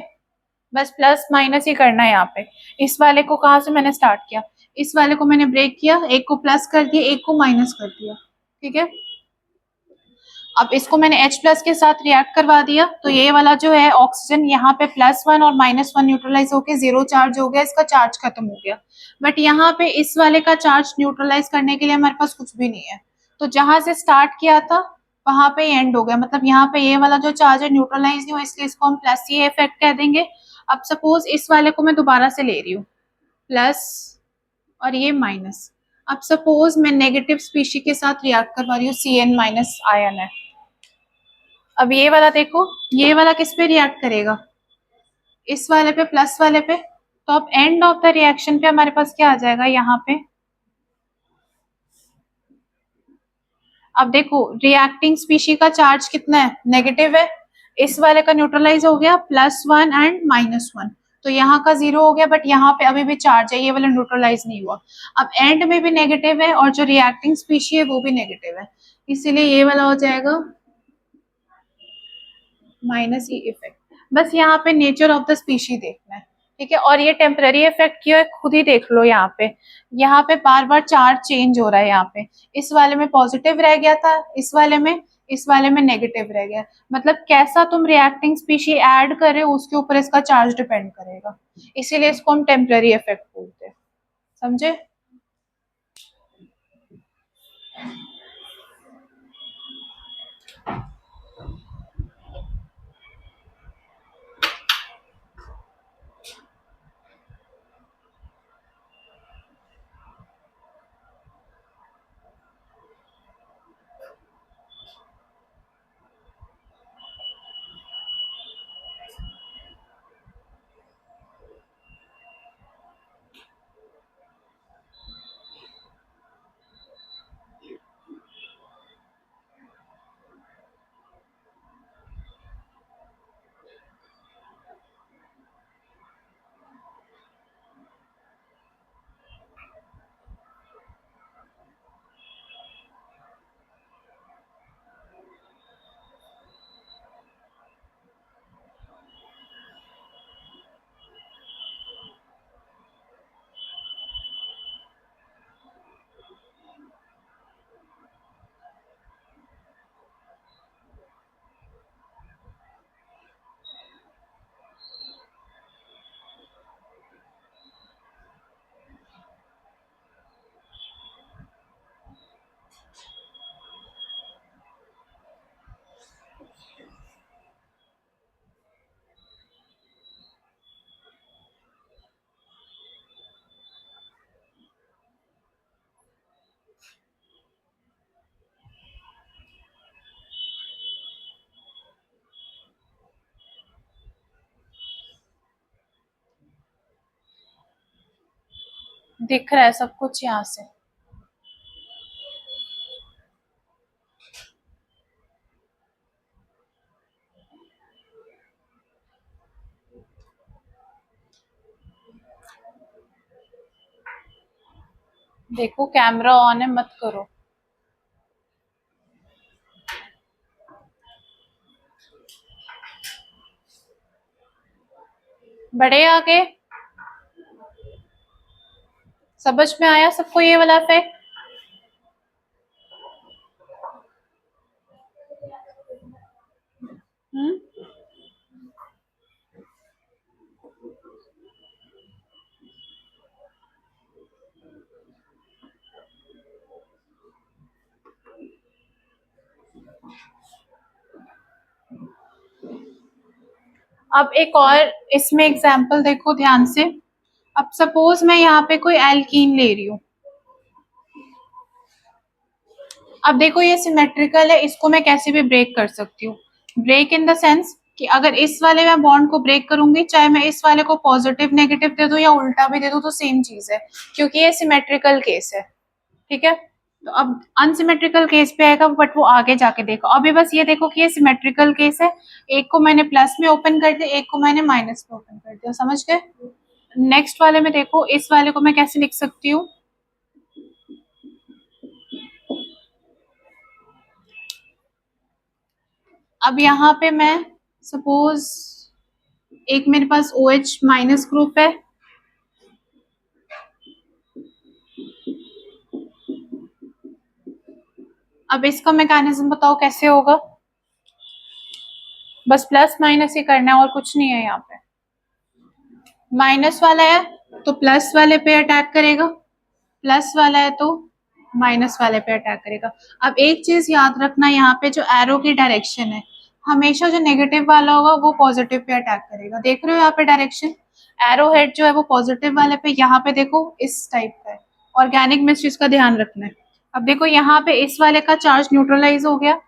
बस प्लस माइनस ही करना है यहाँ पे। इस वाले को कहाँ से मैंने स्टार्ट किया, इस वाले को मैंने ब्रेक किया, एक को प्लस कर दिया एक को माइनस कर दिया। ठीक है, अब इसको मैंने H प्लस के साथ रिएक्ट करवा दिया, तो ये वाला जो है ऑक्सीजन यहाँ पे +1 और -1 न्यूट्रलाइज होके 0 चार्ज हो गया, इसका चार्ज खत्म हो गया। बट यहाँ पे इस वाले का चार्ज न्यूट्रलाइज करने के लिए हमारे पास कुछ भी नहीं है, तो जहां से स्टार्ट किया था वहां पे एंड हो गया, मतलब यहाँ पे ये वाला जो चार्ज है न्यूट्रलाइज नहीं हुआ, इसलिए इसको हम प्लस ये इफेक्ट कह देंगे। अब सपोज इस वाले को मैं दोबारा से ले रही हूँ, प्लस और ये माइनस। अब सपोज मैं नेगेटिव स्पीशी के साथ रिएक्ट करवा रही हूँ, Cn- आयन है। अब ये वाला देखो, ये वाला किस पे रिएक्ट करेगा, इस वाले पे, प्लस वाले पे, तो अब एंड ऑफ द रिएक्शन पे हमारे पास क्या आ जाएगा यहाँ पे, अब देखो रिएक्टिंग स्पीशी का चार्ज कितना है, नेगेटिव है, इस वाले का न्यूट्रलाइज हो गया +1 एंड -1, तो यहाँ का 0 हो गया, बट यहाँ पे अभी भी चार्ज है, ये वाला न्यूट्रलाइज नहीं हुआ। अब एंड में भी नेगेटिव है और जो रिएक्टिंग स्पीशी है वो भी नेगेटिव है, इसीलिए ये वाला हो जाएगा माइनस ई इफेक्ट। बस यहाँ पे नेचर ऑफ द स्पीशी देखना है। ठीक है, और ये टेम्पररी इफेक्ट क्यों है खुद ही देख लो, यहाँ पे बार बार चार्ज चेंज हो रहा है, यहाँ पे इस वाले में पॉजिटिव रह गया था, इस वाले में नेगेटिव रह गया, मतलब कैसा तुम रिएक्टिंग स्पीशी ऐड कर रहे हो उसके ऊपर इसका चार्ज डिपेंड करेगा, इसीलिए इसको हम टेम्पररी इफेक्ट बोलते हैं। समझे? दिख रहा है सब कुछ यहाँ से। देखो कैमरा ऑन है, मत करो। बढ़े आगे। समझ में आया सबको ये वाला इफेक्ट? हम्म। अब एक और इसमें एग्जांपल देखो ध्यान से। अब सपोज मैं यहाँ पे कोई एल्कीन ले रही हूँ। अब देखो ये सिमेट्रिकल है, इसको मैं कैसे भी ब्रेक कर सकती हूँ। ब्रेक इन द सेंस कि अगर इस वाले मैं बॉन्ड को ब्रेक करूंगी, चाहे मैं इस वाले को पॉजिटिव नेगेटिव दे दूं या उल्टा भी दे दूं तो सेम चीज है, क्योंकि ये सिमेट्रिकल केस है। ठीक है, तो अब अनसिमेट्रिकल केस पे आएगा, बट वो आगे जाके देखो। अभी बस ये देखो कि ये सिमेट्रिकल केस है, एक को मैंने प्लस में ओपन कर दिया, एक को मैंने माइनस में ओपन कर दिया। समझ गए? नेक्स्ट वाले में देखो, इस वाले को मैं कैसे लिख सकती हूँ। अब यहाँ पे मैं सपोज एक मेरे पास OH माइनस ग्रुप है, अब इसका मैकेनिज्म बताओ कैसे होगा। बस प्लस माइनस ही करना है और कुछ नहीं है। यहाँ पे माइनस वाला है तो प्लस वाले पे अटैक करेगा, प्लस वाला है तो माइनस वाले पे अटैक करेगा। अब एक चीज याद रखना, यहाँ पे जो एरो की डायरेक्शन है, हमेशा जो नेगेटिव वाला होगा वो पॉजिटिव पे अटैक करेगा। देख रहे हो यहाँ पे डायरेक्शन, एरो हेड जो है वो पॉजिटिव वाले पे, यहाँ पे देखो इस टाइप का है। ऑर्गेनिक में इस चीज का ध्यान रखना है। अब देखो यहाँ पे इस वाले का चार्ज न्यूट्रलाइज हो गया,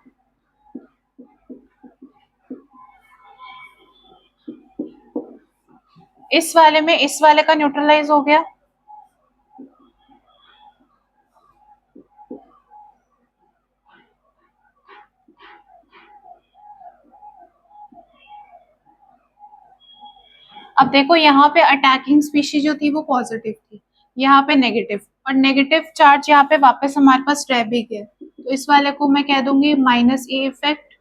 इस वाले में इस वाले का न्यूट्रलाइज हो गया। अब देखो यहाँ पे अटैकिंग स्पीशीज जो थी वो पॉजिटिव थी, यहाँ पे नेगेटिव, और नेगेटिव चार्ज यहाँ पे वापस हमारे पास रह भी गया, तो इस वाले को मैं कह दूंगी -A इफेक्ट,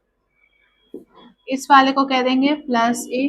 इस वाले को कह देंगे +A।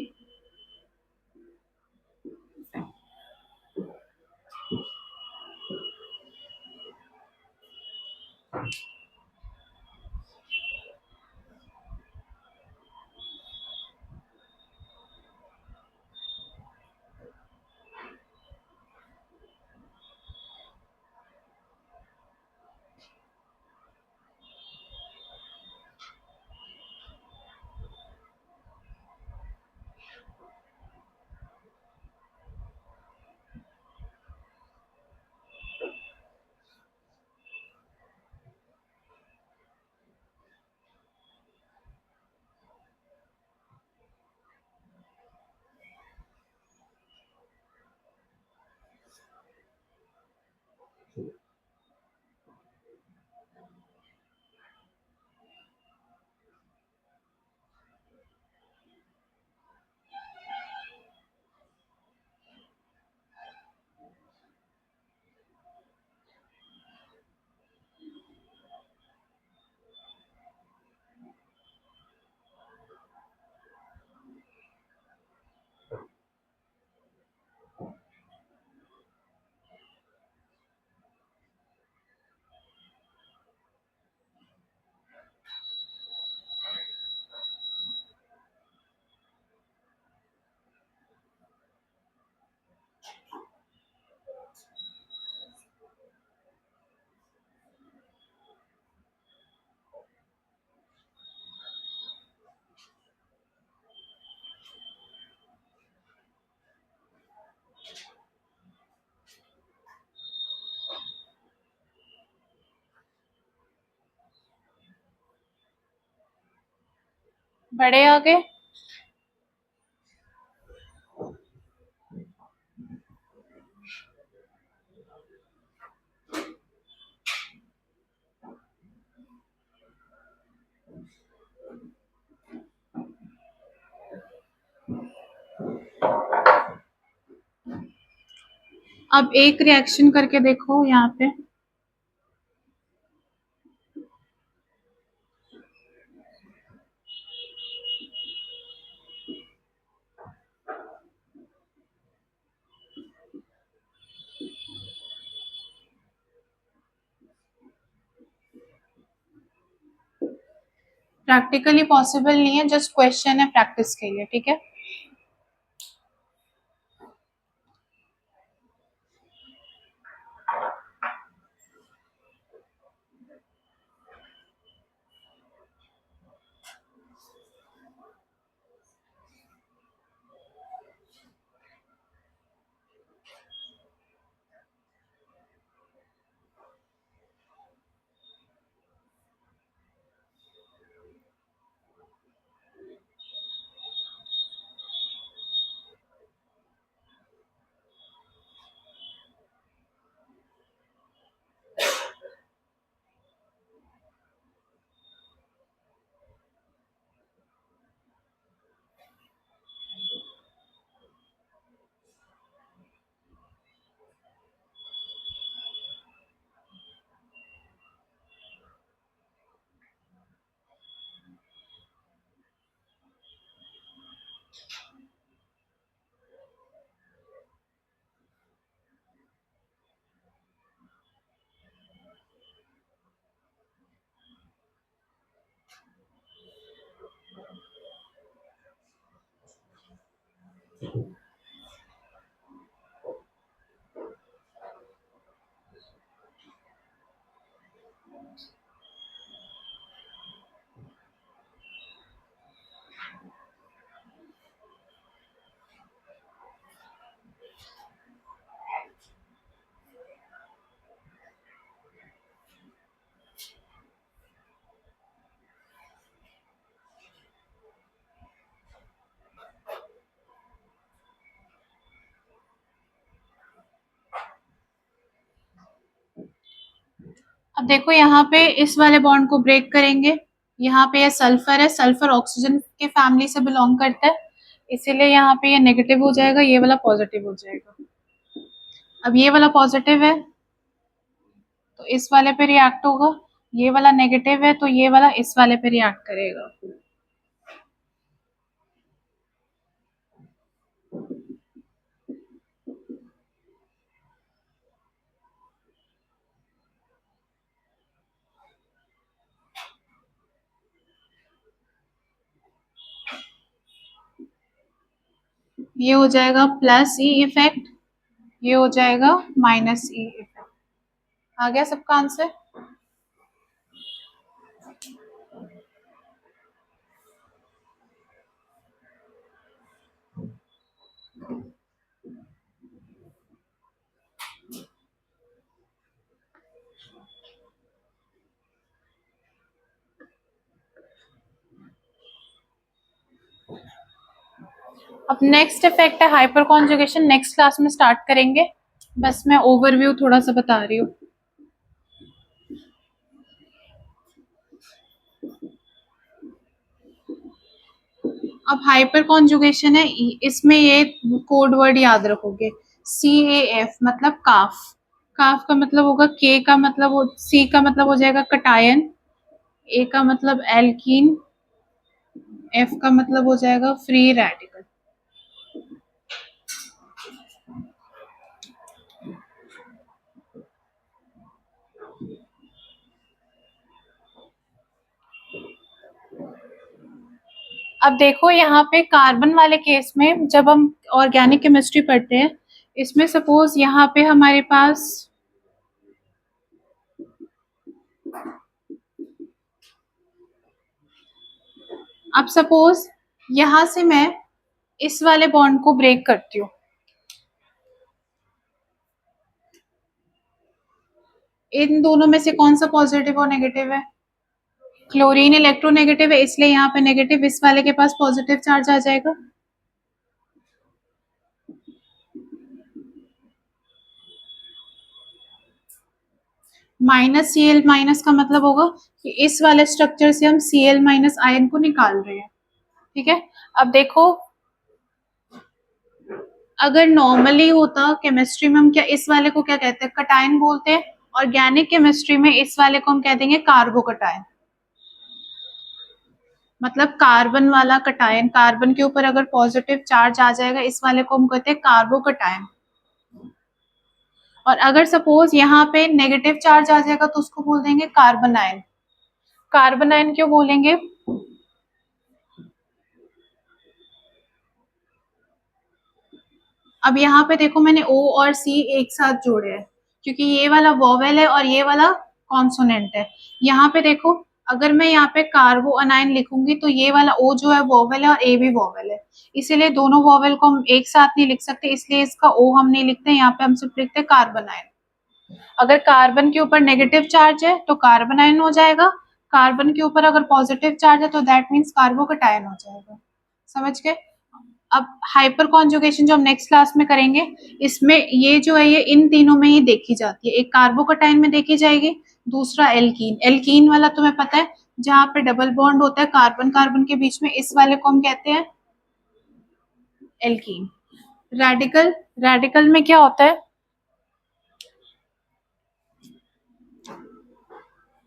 बढ़े आगे। अब एक रिएक्शन करके देखो यहाँ पे। प्रैक्टिकली पॉसिबल नहीं है, जस्ट क्वेश्चन है प्रैक्टिस के लिए, ठीक है। अब देखो यहाँ पे इस वाले बॉन्ड को ब्रेक करेंगे, यहाँ पे ये सल्फर है, सल्फर ऑक्सीजन के फैमिली से बिलोंग करता है, इसीलिए यहाँ पे ये नेगेटिव हो जाएगा, ये वाला पॉजिटिव हो जाएगा। अब ये वाला पॉजिटिव है तो इस वाले पे रिएक्ट होगा, ये वाला नेगेटिव है तो ये वाला इस वाले पे रिएक्ट करेगा। ये हो जाएगा प्लस ई इफेक्ट, ये हो जाएगा माइनस ई इफेक्ट। आ गया सबका आंसर? अब नेक्स्ट इफेक्ट है हाइपर कॉन्जुगेशन, नेक्स्ट क्लास में स्टार्ट करेंगे, बस मैं ओवरव्यू थोड़ा सा बता रही हूँ। अब हाइपर कॉन्जुगेशन है, इसमें ये कोड वर्ड याद रखोगे, CAF मतलब काफ। काफ का मतलब होगा के का मतलब सी का मतलब हो जाएगा कटायन, ए का मतलब एल्कीन, एफ का मतलब हो जाएगा फ्री रेडिकल। अब देखो यहाँ पे कार्बन वाले केस में जब हम ऑर्गेनिक केमिस्ट्री पढ़ते हैं, इसमें सपोज यहाँ पे हमारे पास अब सपोज यहां से मैं इस वाले बॉन्ड को ब्रेक करती हूँ, इन दोनों में से कौन सा पॉजिटिव और नेगेटिव है? क्लोरीन इलेक्ट्रोनेगेटिव है, इसलिए यहाँ पे नेगेटिव, इस वाले के पास पॉजिटिव चार्ज आ जाएगा। माइनस Cl माइनस का मतलब होगा कि इस वाले स्ट्रक्चर से हम Cl माइनस आयन को निकाल रहे हैं, ठीक है। अब देखो अगर नॉर्मली होता केमिस्ट्री में हम क्या इस वाले को क्या कहते हैं, कटायन बोलते हैं। ऑर्गेनिक केमिस्ट्री में इस वाले को हम कह देंगे कार्बोकटायन। मतलब कार्बन वाला कटायन, कार्बन के ऊपर अगर पॉजिटिव चार्ज आ जाएगा इस वाले को हम कहते हैं कार्बोकटायन। और अगर सपोज यहाँ पे नेगेटिव चार्ज आ जाएगा तो उसको बोल देंगे कार्बन आयन। कार्बन आयन क्यों बोलेंगे? अब यहाँ पे देखो मैंने O और C एक साथ जोड़े हैं क्योंकि ये वाला वोवेल है और ये वाला कॉन्सोनेंट है। यहाँ पे देखो अगर मैं यहाँ पे कार्बो अनायन लिखूंगी तो ये वाला O जो है वोवेल है और A भी वोवेल है, इसीलिए दोनों वोवेल को हम एक साथ नहीं लिख सकते, इसलिए इसका O हम नहीं लिखते, यहाँ पे हम सिर्फ लिखते हैं कार्बन आयन। अगर कार्बन के ऊपर नेगेटिव चार्ज है तो कार्बन आयन हो जाएगा, कार्बन के ऊपर अगर पॉजिटिव चार्ज है तो दैट मीन्स कार्बोकटायन हो जाएगा। समझ गए? अब हाइपर कॉन्जुगेशन जो हम नेक्स्ट क्लास में करेंगे, इसमें ये जो है ये इन तीनों में ही देखी जाती है, एक कार्बोकटायन में देखी जाएगी, दूसरा एल्कीन। एल्कीन वाला तुम्हें पता है जहां पे डबल बॉन्ड होता है कार्बन कार्बन के बीच में, इस वाले को हम कहते हैं एल्कीन। रेडिकल, रेडिकल में क्या होता है?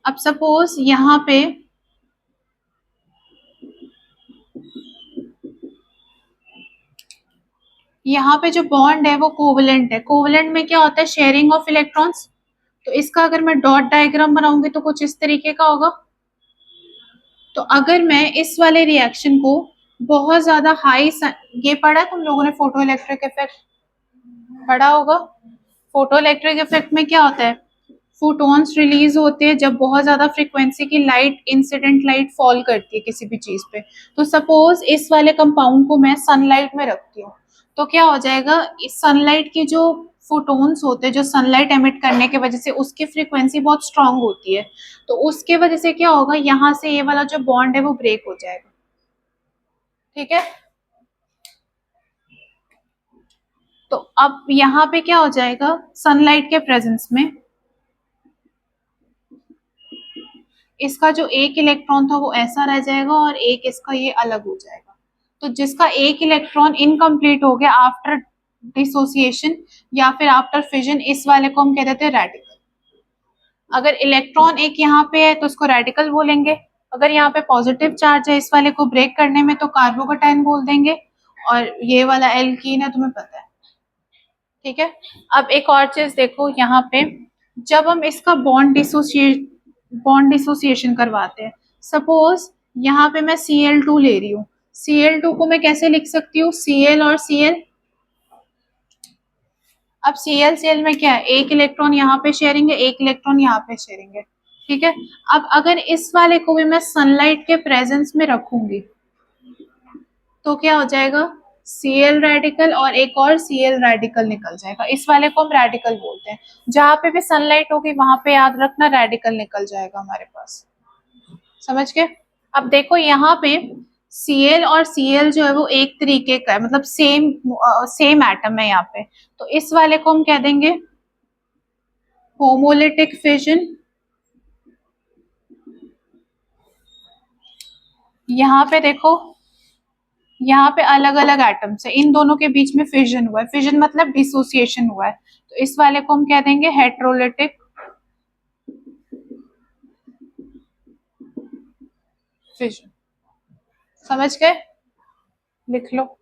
अब सपोज यहाँ पे जो बॉन्ड है वो कोवलेंट है। कोवलेंट में क्या होता है? Sharing of electrons. तो इसका अगर मैं डॉट डायग्राम बनाऊंगी तो कुछ इस तरीके का होगा। तो अगर मैं इस वाले रिएक्शन को बहुत ज्यादा हाई, ये पढ़ा है तुम लोगों ने फोटो इलेक्ट्रिक इफेक्ट पढ़ा होगा। फोटो इलेक्ट्रिक इफेक्ट में क्या होता है? फोटॉन्स रिलीज होते हैं जब बहुत ज्यादा फ्रीक्वेंसी की लाइट, इंसिडेंट लाइट फॉल करती है किसी भी चीज पे। तो सपोज इस वाले कंपाउंड को मैं सनलाइट में रखती हूँ तो क्या हो जाएगा, इस सनलाइट की जो फोटॉन्स होते हैं जो सनलाइट एमिट करने की वजह से उसकी फ्रीक्वेंसी बहुत स्ट्रांग होती है, तो उसके वजह से क्या होगा, यहाँ से ये वाला जो बॉन्ड है वो ब्रेक हो जाएगा। ठीक है, तो अब यहाँ पे क्या हो जाएगा, सनलाइट के प्रेजेंस में इसका जो एक इलेक्ट्रॉन था वो ऐसा रह जाएगा और एक इसका ये अलग हो जाएगा। तो जिसका एक इलेक्ट्रॉन इनकम्प्लीट हो गया आफ्टर डिसोसिएशन या फिर आफ्टर फिजन, इस वाले को हम कह देते हैं रेडिकल। अगर इलेक्ट्रॉन एक यहाँ पे है तो उसको रेडिकल बोलेंगे, अगर यहाँ पे पॉजिटिव चार्ज है इस वाले को ब्रेक करने में तो कार्बोकटायन बोल देंगे, और ये वाला एल्कीन है तुम्हें पता है। ठीक है, अब एक और चीज देखो यहाँ पे, जब हम इसका बॉन्ड डिसोसिएशन करवाते हैं, सपोज यहाँ पे मैं Cl2 ले रही हूँ, Cl2 को मैं कैसे लिख सकती हूँ, Cl और Cl। अब Cl में क्या है, एक इलेक्ट्रॉन यहाँ पे शेयरिंग है, एक इलेक्ट्रॉन यहाँ पे शेयरिंग है। ठीक है, अब अगर इस वाले को भी मैं सनलाइट के प्रेजेंस में रखूंगी तो क्या हो जाएगा, Cl रेडिकल और एक और Cl रेडिकल निकल जाएगा, इस वाले को हम रेडिकल बोलते हैं। जहां पे भी सनलाइट होगी वहां पे याद रखना रेडिकल निकल जाएगा हमारे पास। समझ गए? अब देखो यहाँ पे Cl और Cl जो है वो एक तरीके का है, मतलब सेम एटम है यहाँ पे, तो इस वाले को हम कह देंगे होमोलिटिक फिजन। यहाँ पे देखो, यहाँ पे अलग अलग एटम्स है, इन दोनों के बीच में फिजन हुआ है, फिजन मतलब डिसोसिएशन हुआ है, तो इस वाले को हम कह देंगे हेट्रोलिटिक फिजन। समझ गए? लिख लो।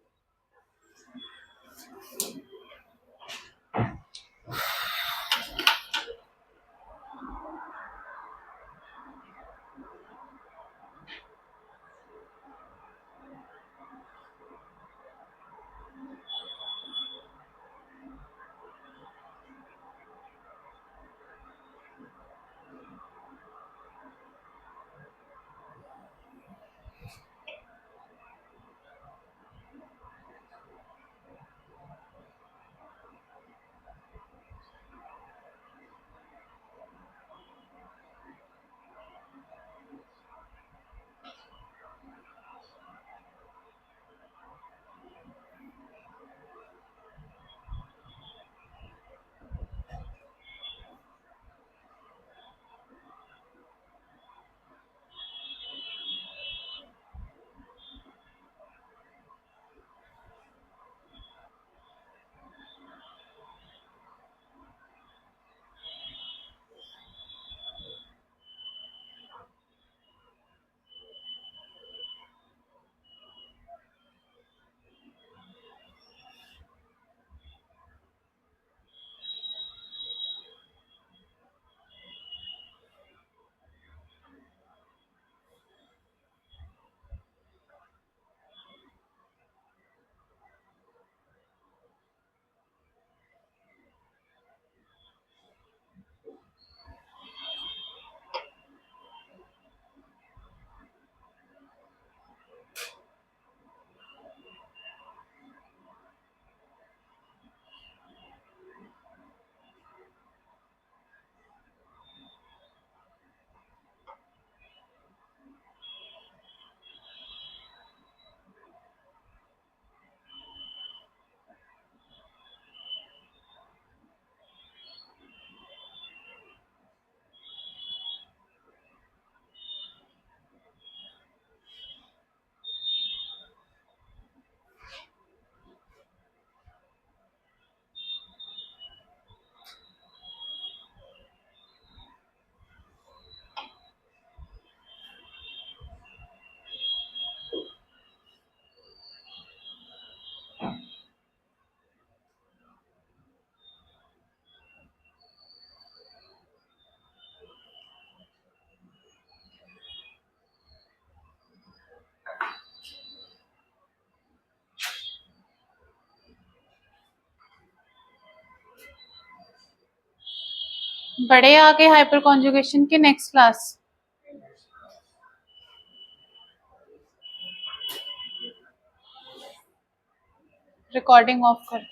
बड़े आगे हाइपर कॉन्जुगेशन की नेक्स्ट क्लास। रिकॉर्डिंग ऑफ कर।